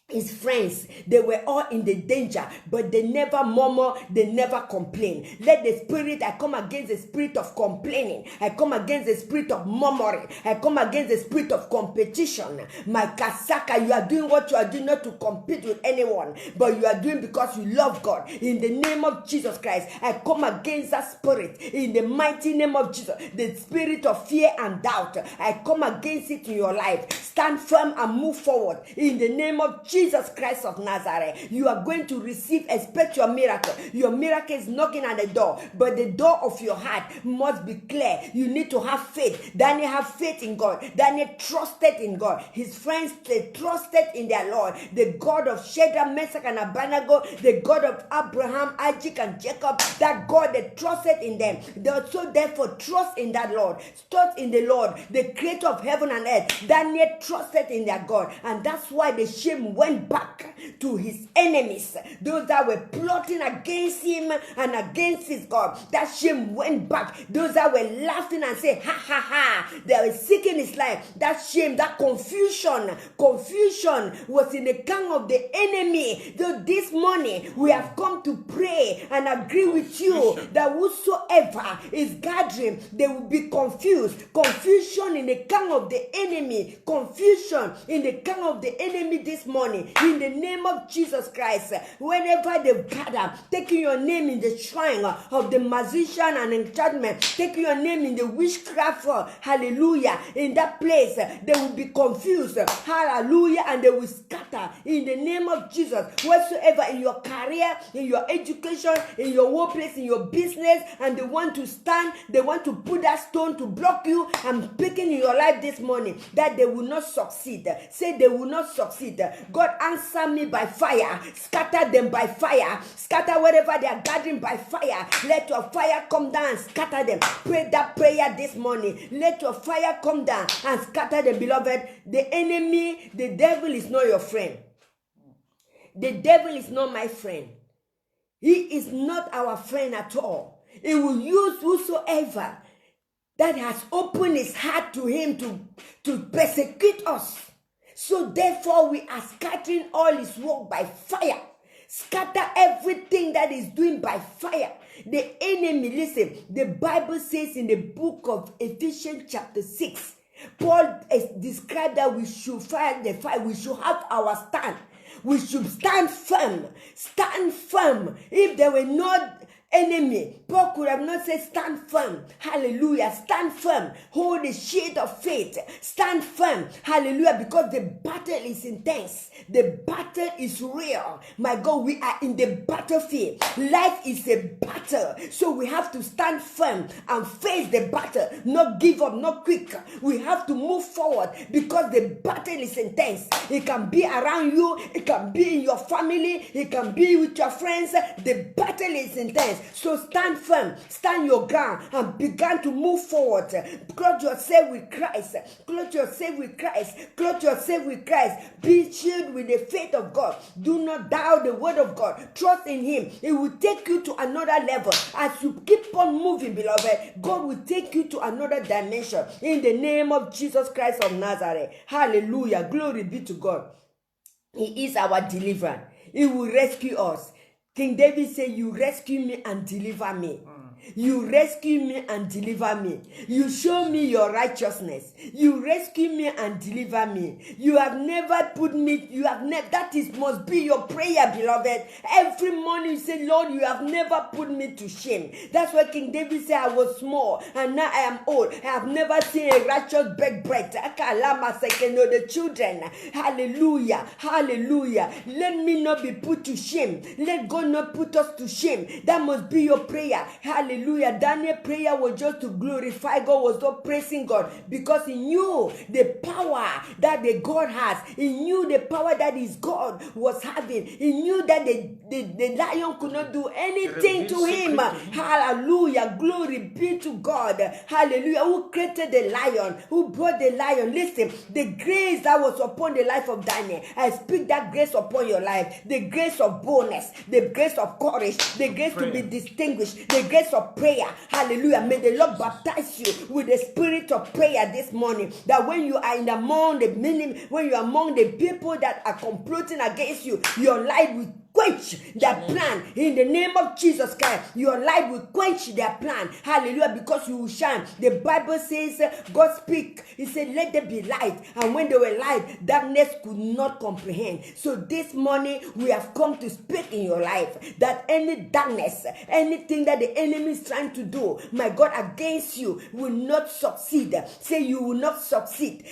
his friends, they were all in the danger, but they never murmur, they never complain. Let the spirit, I come against the spirit of complaining. I come against the spirit of murmuring. I come against the spirit of competition. My Kasaka, you are doing what you are doing not to compete with anyone, but you are doing because you love God. In the name of Jesus Christ, I come against that spirit. In the mighty name of Jesus, the spirit of fear and doubt, I come against it in your life. Stand firm and move forward. In the name of Jesus Christ of Nazareth, you are going to receive, expect your miracle. Your miracle is knocking at the door, but the door of your heart must be clear. You need to have faith. Daniel had faith in God. Daniel trusted in God. His friends, they trusted in their Lord, the God of Shadrach, Meshach, and Abednego, the God of Abraham, Isaac, and Jacob. That God, they trusted in them. They also therefore trust in that Lord. Trust in the Lord, the creator of heaven and earth. Daniel trusted in their God, and that's why the shame went back to his enemies, those that were plotting against him and against his God. That shame went back. Those that were laughing and saying, ha, ha, ha, they were seeking his life. That shame, that confusion was in the camp of the enemy. So this morning, we have come to pray and agree with you that whosoever is gathering, they will be confused. Confusion in the camp of the enemy. Confusion in the camp of the enemy this morning. In the name of Jesus Christ, whenever they gather, taking your name in the shrine of the magician and enchantment, taking your name in the witchcraft, hallelujah, in that place, they will be confused, hallelujah, and they will scatter in the name of Jesus. Whatsoever in your career, in your education, in your workplace, in your business, and they want to stand, they want to put that stone to block you, I'm speaking in your life this morning that they will not succeed. Say they will not succeed. God, answer me by fire. Scatter them by fire. Scatter wherever they are gathering by fire. Let your fire come down and scatter them. Pray that prayer this morning. Let your fire come down and scatter them, beloved. The enemy, the devil is not your friend. The devil is not my friend. He is not our friend at all. He will use whosoever that has opened his heart to him to persecute us. So therefore, we are scattering all his work by fire. Scatter everything that is doing by fire. The enemy, listen, the Bible says in the book of Ephesians chapter 6, Paul described that we should fight the fight. We should have our stand. We should stand firm. Stand firm. If there were not enemy, Paul could have not said stand firm. Hallelujah. Stand firm. Hold the shield of faith. Stand firm. Hallelujah. Because the battle is intense. The battle is real. My God, we are in the battlefield. Life is a battle. So we have to stand firm and face the battle. Not give up, not quick. We have to move forward because the battle is intense. It can be around you. It can be in your family. It can be with your friends. The battle is intense. So stand firm, stand your ground, and begin to move forward. Clothe yourself with Christ. Clothe yourself with Christ. Clothe yourself with Christ. Be filled with the faith of God. Do not doubt the word of God. Trust in Him. It will take you to another level. As you keep on moving, beloved, God will take you to another dimension. In the name of Jesus Christ of Nazareth. Hallelujah. Glory be to God. He is our deliverer. He will rescue us. King David said, you rescue me and deliver me. You rescue me and deliver me. You show me your righteousness. You rescue me and deliver me. You have never put me, that must be your prayer, beloved. Every morning you say, Lord, you have never put me to shame. That's why King David said, I was small and now I am old. I have never seen a righteous beg bread. The children. Hallelujah. Hallelujah. Let me not be put to shame. Let God not put us to shame. That must be your prayer. Hallelujah. Hallelujah. Daniel's prayer was just to glorify God, was not praising God, because he knew the power that the God has. He knew the power that his God was having. He knew that the lion could not do anything to him. Hallelujah. Glory be to God. Hallelujah. Who created the lion? Who brought the lion? Listen, the grace that was upon the life of Daniel, I speak that grace upon your life. The grace of boldness, the grace of courage, the grace to be distinguished, the grace of prayer. Hallelujah. May the Lord baptize you with the spirit of prayer this morning. That when you are among the people that are comploting against you, your life will quench their plan in the name of Jesus Christ. Your life will quench their plan. Hallelujah. Because you will shine. The Bible says, God speak. He said, let there be light. And when there were light, darkness could not comprehend. So this morning, we have come to speak in your life that any darkness, anything that the enemy is trying to do, my God, against you will not succeed. Say you will not succeed.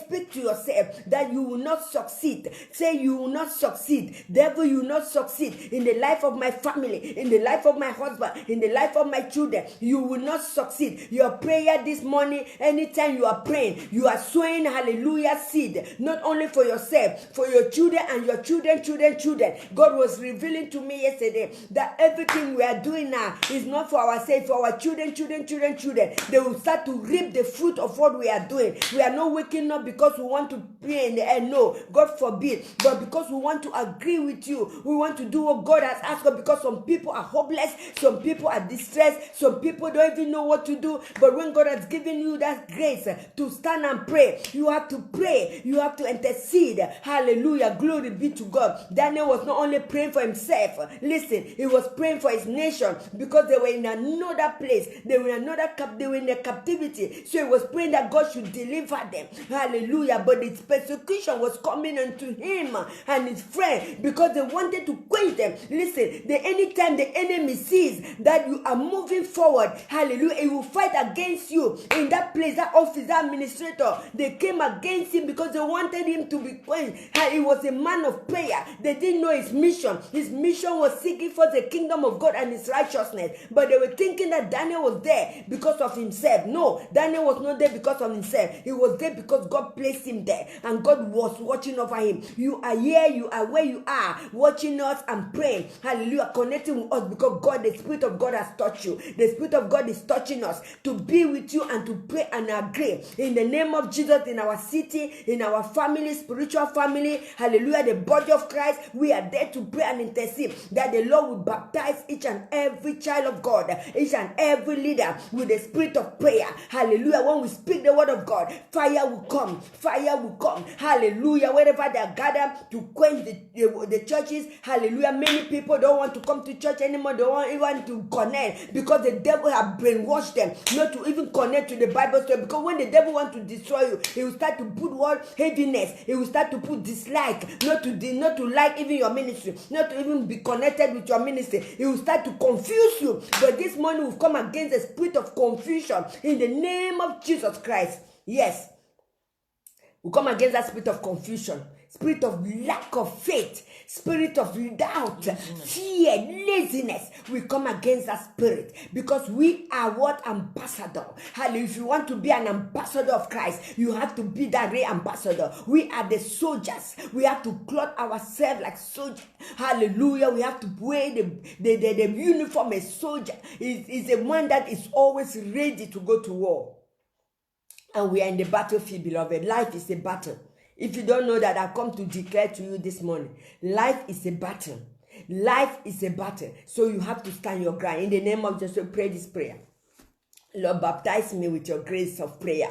Speak to yourself that you will not succeed. Say you will not succeed. Devil, you will not succeed in the life of my family, in the life of my husband, in the life of my children. You will not succeed. Your prayer this morning, anytime you are praying, you are sowing hallelujah seed, not only for yourself, for your children and your children. God was revealing to me yesterday that everything we are doing now is not for ourselves, for our children. They will start to reap the fruit of what we are doing. We are not waking up because we want to pray in the air. No, God forbid. But because we want to agree with you, we want to do what God has asked us, because some people are hopeless, some people are distressed, some people don't even know what to do. But when God has given you that grace to stand and pray, you have to pray, you have to intercede. Hallelujah, glory be to God. Daniel was not only praying for himself, listen, he was praying for his nation, because they were in another place, they were in a captivity. So he was praying that God should deliver them. Hallelujah. But the persecution was coming unto him and his friend, because they wanted to quench them. Listen, anytime the enemy sees that you are moving forward, hallelujah, he will fight against you in that place, that office, that administrator. They came against him because they wanted him to be quenched. He was a man of prayer. They didn't know his mission. His mission was seeking for the kingdom of God and his righteousness. But they were thinking that Daniel was there because of himself. No, Daniel was not there because of himself. He was there because God placed him there, and God was watching over him. You are here, you are where you are, watching us and praying. Hallelujah, connecting with us, because God, the Spirit of God has touched you. The Spirit of God is touching us to be with you and to pray and agree in the name of Jesus, in our city, in our family, spiritual family. Hallelujah, the body of Christ. We are there to pray and intercede that the Lord will baptize each and every child of God, each and every leader with the spirit of prayer. Hallelujah. When we speak the word of God, fire will come. Fire will come. Hallelujah. Wherever they are gathered to quench the churches. Hallelujah. Many people don't want to come to church anymore. They don't even to connect, because the devil have brainwashed them not to even connect to the Bible story. Because when the devil wants to destroy you, he will start to put what? Heaviness. He will start to put dislike, not to like even your ministry, not to even be connected with your ministry. He will start to confuse you. But this morning we've come against the spirit of confusion in the name of Jesus Christ. Yes. We come against that spirit of confusion, spirit of lack of faith, spirit of doubt, fear, laziness. We come against that spirit, because we are what? Ambassador. Hallelujah. If you want to be an ambassador of Christ, you have to be that real ambassador. We are the soldiers. We have to clothe ourselves like soldiers. Hallelujah. We have to wear the uniform. A soldier is a man that is always ready to go to war. And we are in the battlefield, beloved. Life is a battle. If you don't know that, I come to declare to you this morning, life is a battle. Life is a battle. So you have to stand your ground. In the name of Jesus, pray this prayer. Lord, baptize me with your grace of prayer.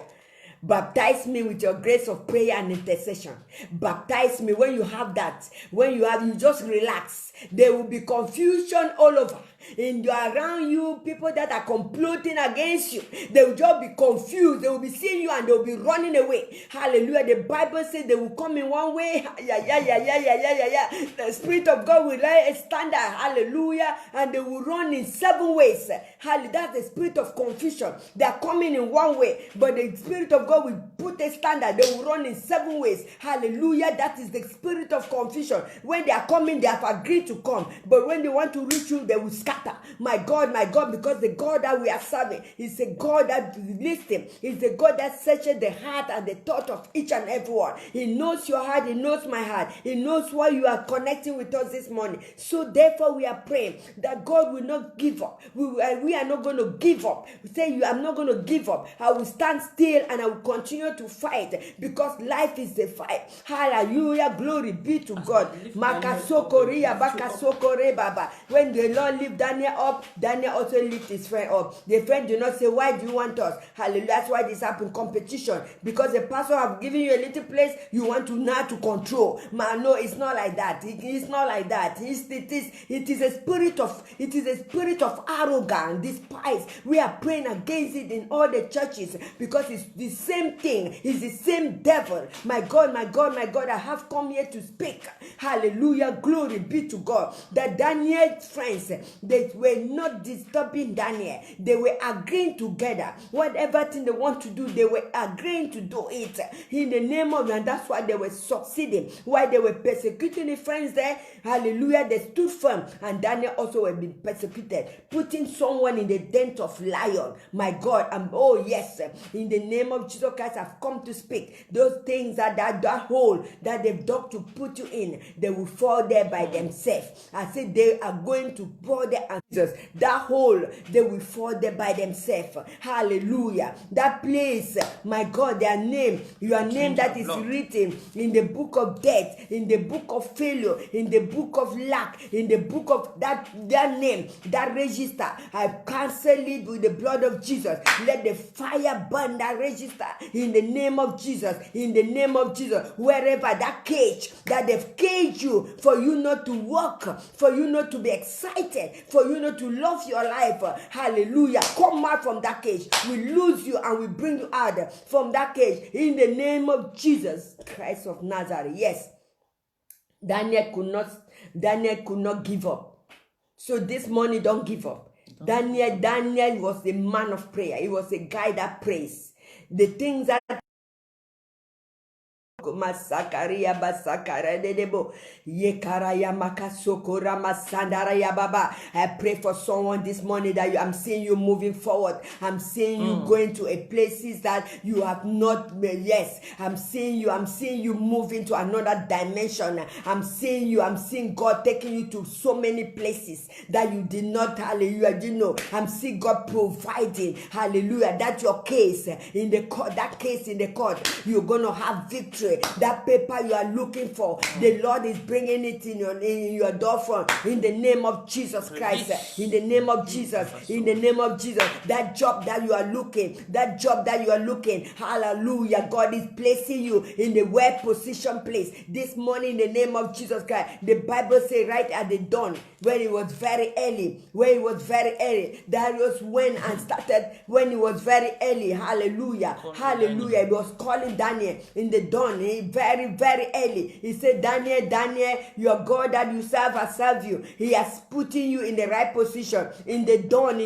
Baptize me with your grace of prayer and intercession. Baptize me. When you have that, you just relax. There will be confusion all over. Around you, people that are comploting against you, they will just be confused. They will be seeing you and they will be running away. Hallelujah. The Bible says they will come in one way. The Spirit of God will lay a standard. Hallelujah. And they will run in 7 ways. Hallelujah. That's the spirit of confusion. They are coming in one way, but the Spirit of God will put a standard. They will run in 7 ways. Hallelujah. That is the spirit of confusion. When they are coming, they have agreed to come. But when they want to reach you, they will scatter. scatter. My God, because the God that we are serving is a God that listens. Is the God that searches the heart and the thought of each and every one. He knows your heart. He knows my heart. He knows why you are connecting with us this morning. So therefore we are praying that God will not give up. We are not going to give up. We say, I'm not going to give up. I will stand still and I will continue to fight because life is the fight. Hallelujah. Glory be to God. Makasokoria, bakasokore baba. When the Lord lift Daniel up, Daniel also lift his friend up. The friend do not say, why do you want us? Hallelujah. That's why this happened, competition. Because the pastor have given you a little place, you want to now to control. Man, no, it's not like that. It's not like that. It is a spirit of arrogance, despise. We are praying against it in all the churches because it's the same thing. It's the same devil. My God, I have come here to speak. Hallelujah. Glory be to God. That Daniel's friends, they were not disturbing Daniel. They were agreeing together. Whatever thing they want to do, they were agreeing to do it in the name of, and that's why they were succeeding. Why they were persecuting the friends there. Hallelujah. They stood firm, and Daniel also were being persecuted, putting someone in the den of lion. My God, oh yes, in the name of Jesus Christ, I've come to speak. Those things that hole that they've dug to put you in, they will fall there by themselves. I said they are going to pour their answers. That hole, they will fall there by themselves. Hallelujah. That place, my God, their name, your name that is written in the book of death, in the book of failure, in the book of lack, in the book of that name, that register, I cancel it with the blood of Jesus. Let the fire burn that register in the name of Jesus. In the name of Jesus, wherever that cage that they've caged you for you not to walk, for you not to be excited, for you not to love your life. Hallelujah. Come out from that cage. We lose you and we bring you out from that cage in the name of Jesus Christ of Nazareth. Yes. Daniel could not give up. So this morning, don't give up. Daniel was a man of prayer. He was a guy that prays. The things that Masakaria basakara dedebo yekaraya makasokora masandara ya baba. I pray for someone this morning that I'm seeing you moving forward. I'm seeing you going to a places that you have not. Yes, I'm seeing you moving to another dimension. I'm seeing God taking you to so many places that you did not. Hallelujah. You know, I'm seeing God providing. Hallelujah. That's your case in the court. That case in the court, you're gonna have victory. That paper you are looking for, the Lord is bringing it in your door front in the name of Jesus Christ. In the name of Jesus. In the name of Jesus. That job that you are looking, hallelujah. God is placing you in the well-positioned place this morning in the name of Jesus Christ. The Bible says right at the dawn, when it was very early, Darius went and started when it was very early. Hallelujah. Hallelujah. He was calling Daniel in the dawn. Very, very early. He said, Daniel, your God that you serve has served you. He has put you in the right position. In the dawn.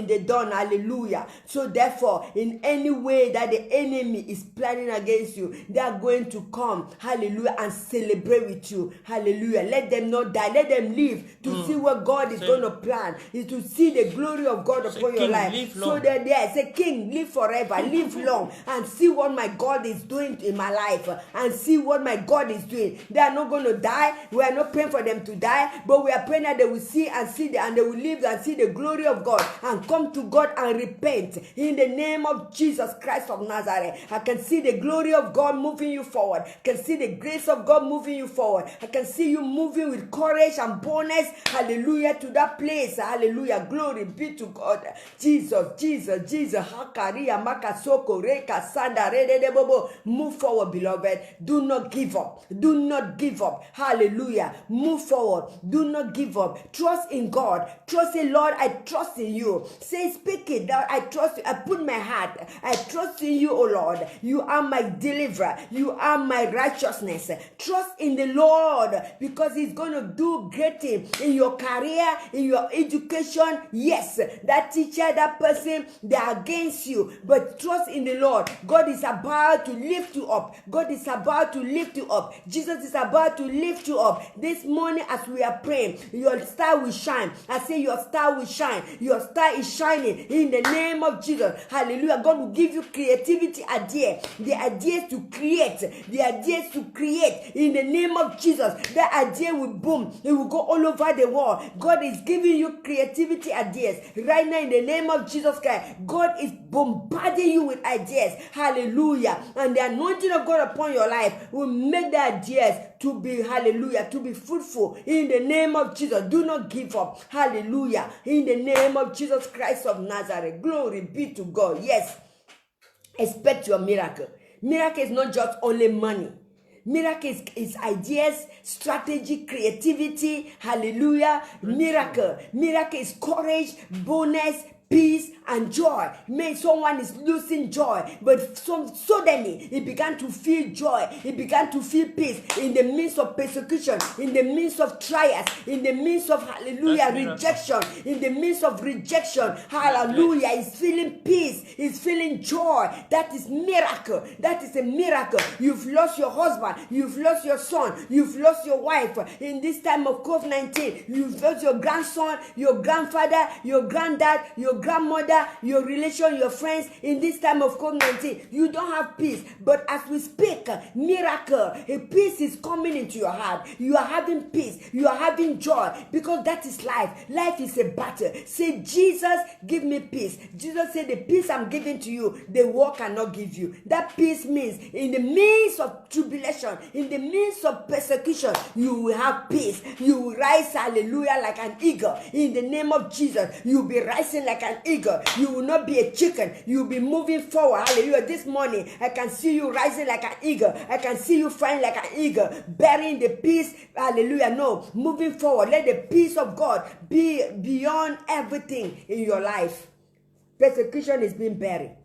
Hallelujah. So therefore, in any way that the enemy is planning against you, they are going to come. Hallelujah. And celebrate with you. Hallelujah. Let them not die. Let them live to see what God is going to plan. Is to see the glory of God upon your life. So that say, King, live forever. Live long. And see what my God is doing in my life. And see what my God is doing. They are not going to die. We are not praying for them to die, but we are praying that they will see and they will live and see the glory of God and come to God and repent in the name of Jesus Christ of Nazareth. I can see the glory of God moving you forward. I can see the grace of God moving you forward. I can see you moving with courage and boldness. Hallelujah, to that place. Hallelujah. Glory be to God. Jesus. Hakaria makasoko reka sanda rededebobo. Move forward, beloved. Do not give up. Hallelujah. Move forward. Do not give up. Trust in God. Trust in Lord. I trust in you. Say, speak it. That I trust you. I put my heart. I trust in you, O Lord. You are my deliverer. You are my righteousness. Trust in the Lord because He's going to do great things in your career, in your education. Yes, that teacher, that person, they are against you. But trust in the Lord. God is about to lift you up. God is about about to lift you up. Jesus is about to lift you up. This morning as we are praying, your star will shine. I say your star will shine. Your star is shining in the name of Jesus. Hallelujah. God will give you creativity idea. The ideas to create. The ideas to create in the name of Jesus. That idea will boom. It will go all over the world. God is giving you creativity ideas. Right now in the name of Jesus Christ, God is bombarding you with ideas. Hallelujah. And the anointing of God upon your life will make the ideas to be, hallelujah, to be fruitful in the name of Jesus. Do not give up. Hallelujah. In the name of Jesus Christ of Nazareth. Glory be to God. Yes. Expect your miracle. Miracle is not just only money. Miracle is ideas, strategy, creativity. Hallelujah. Miracle. Miracle is courage, boldness, peace and joy. May someone is losing joy, but suddenly he began to feel joy. He began to feel peace in the midst of persecution, in the midst of trials, in the midst of, hallelujah, rejection, in the midst of rejection. Hallelujah. He's feeling peace. He's feeling joy. That is miracle. That is a miracle. You've lost your husband. You've lost your son. You've lost your wife. In this time of COVID-19, you've lost your grandson, your grandfather, your granddad, your grandmother, your relation, your friends. In this time of COVID-19, you don't have peace. But as we speak, miracle, a peace is coming into your heart. You are having peace. You are having joy, because that is life. Life is a battle. Say, Jesus, give me peace. Jesus said, the peace I'm giving to you, the world cannot give you. That peace means in the midst of tribulation, in the midst of persecution, you will have peace. You will rise, hallelujah, like an eagle. In the name of Jesus, you will be rising like an eagle. You will not be a chicken. You will be moving forward. Hallelujah. This morning, I can see you rising like an eagle. I can see you flying like an eagle, bearing the peace. Hallelujah. No, moving forward. Let the peace of God be beyond everything in your life. Persecution is being buried.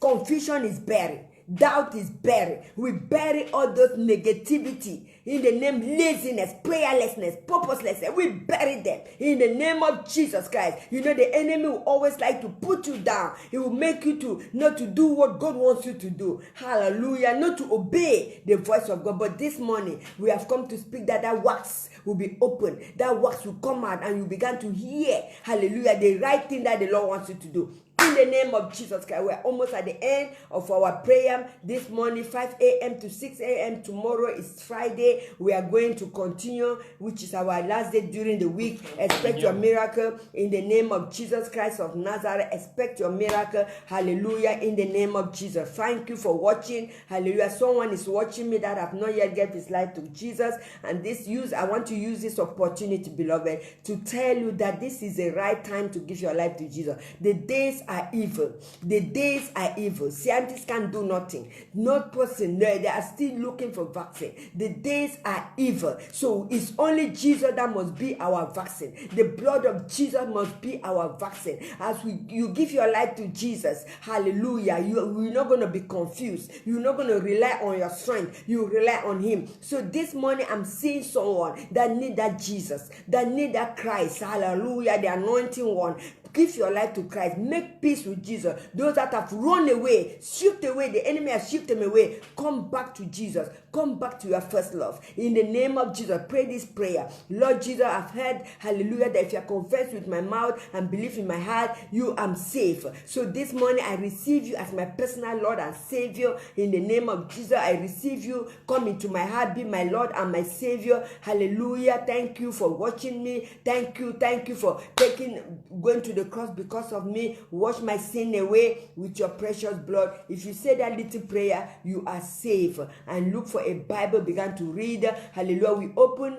Confusion is buried. Doubt is buried. We bury all those negativity in the name laziness, prayerlessness, purposelessness. We bury them in the name of Jesus Christ. You know, the enemy will always like to put you down. He will make you to not to do what God wants you to do. Hallelujah. Not to obey the voice of God. But this morning, we have come to speak that wax will be open. That wax will come out and you begin to hear, hallelujah, the right thing that the Lord wants you to do. In the name of Jesus Christ, we're almost at the end of our prayer this morning, 5 a.m. to 6 a.m. Tomorrow is Friday. We are going to continue, which is our last day during the week. Expect your miracle in the name of Jesus Christ of Nazareth. Expect your miracle. Hallelujah. In the name of Jesus. Thank you for watching. Hallelujah. Someone is watching me that have not yet given his life to Jesus. And I want to use this opportunity, beloved, to tell you that this is the right time to give your life to Jesus. The days are evil. The days are evil. Scientists can't do nothing. Not person. They are still looking for vaccine. The days are evil. So it's only Jesus that must be our vaccine. The blood of Jesus must be our vaccine. As you give your life to Jesus, hallelujah, you're not going to be confused. You're not going to rely on your strength. You rely on him. So this morning I'm seeing someone that need that Jesus, that need that Christ, hallelujah, the anointing one. Give your life to Christ. Make peace with Jesus. Those that have run away, shift away, the enemy has shifted them away. Come back to Jesus. Come back to your first love. In the name of Jesus, pray this prayer. Lord Jesus, I've heard, hallelujah, that if you confess with my mouth and believe in my heart, you am safe. So this morning, I receive you as my personal Lord and Savior. In the name of Jesus, I receive you. Come into my heart, be my Lord and my Savior. Hallelujah. Thank you for watching me. Thank you for going to the cross because of me. Wash my sin away with your precious blood. If you say that little prayer, you are safe. And look for a Bible, begin to read. Hallelujah.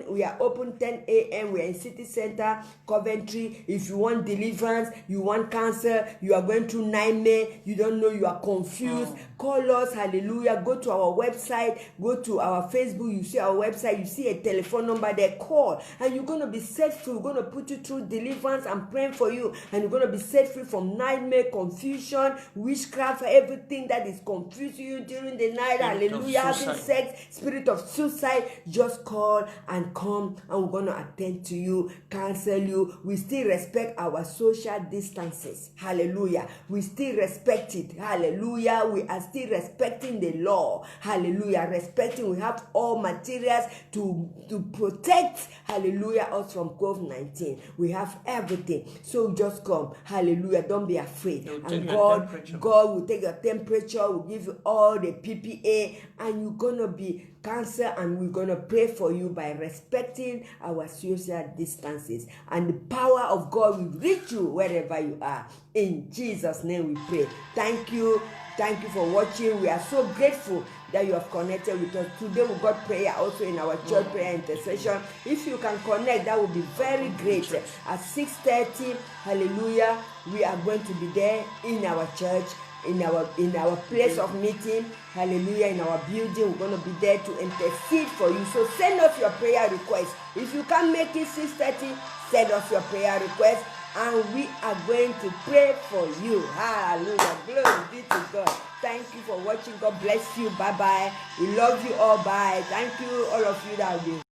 We are open 10 a.m. We are in City Center, Coventry. If you want deliverance, you want cancer, you are going through nightmare, you don't know, you are confused, call us. Hallelujah. Go to our website, go to our Facebook, you see our website, you see a telephone number there, call, and you're going to be set free. We're going to put you through deliverance. I'm praying for you. and you're going to be set free from nightmare, confusion, witchcraft, everything that is confusing you during the night. Spirit Hallelujah. of Having suicide. sex, spirit of suicide, just call and come, and we're going to attend to you, counsel you. We still respect our social distances. Hallelujah. We still respect it. Hallelujah. We are still respecting the law. Hallelujah. Respecting. We have all materials to protect, hallelujah, us from COVID-19. We have everything. So just come. Hallelujah. Don't be afraid. And God will take your temperature, will give you all the PPA, and you're going to be cancer, and we're going to pray for you by respecting our social distances, and the power of God will reach you wherever you are. In Jesus' name we pray. Thank you for watching. We are so grateful that you have connected with us. Today we got prayer also in our church prayer intercession. If you can connect, that would be very great. At 6:30, hallelujah, we are going to be there in our church, in our place of meeting, hallelujah, in our building. We're going to be there to intercede for you. So send us your prayer request. If you can't make it 6:30, send us your prayer request, and we are going to pray for you. Hallelujah. Glory be to God. Thank you for watching. God bless you. Bye bye. We love you all. Bye. Thank you, all of you that have been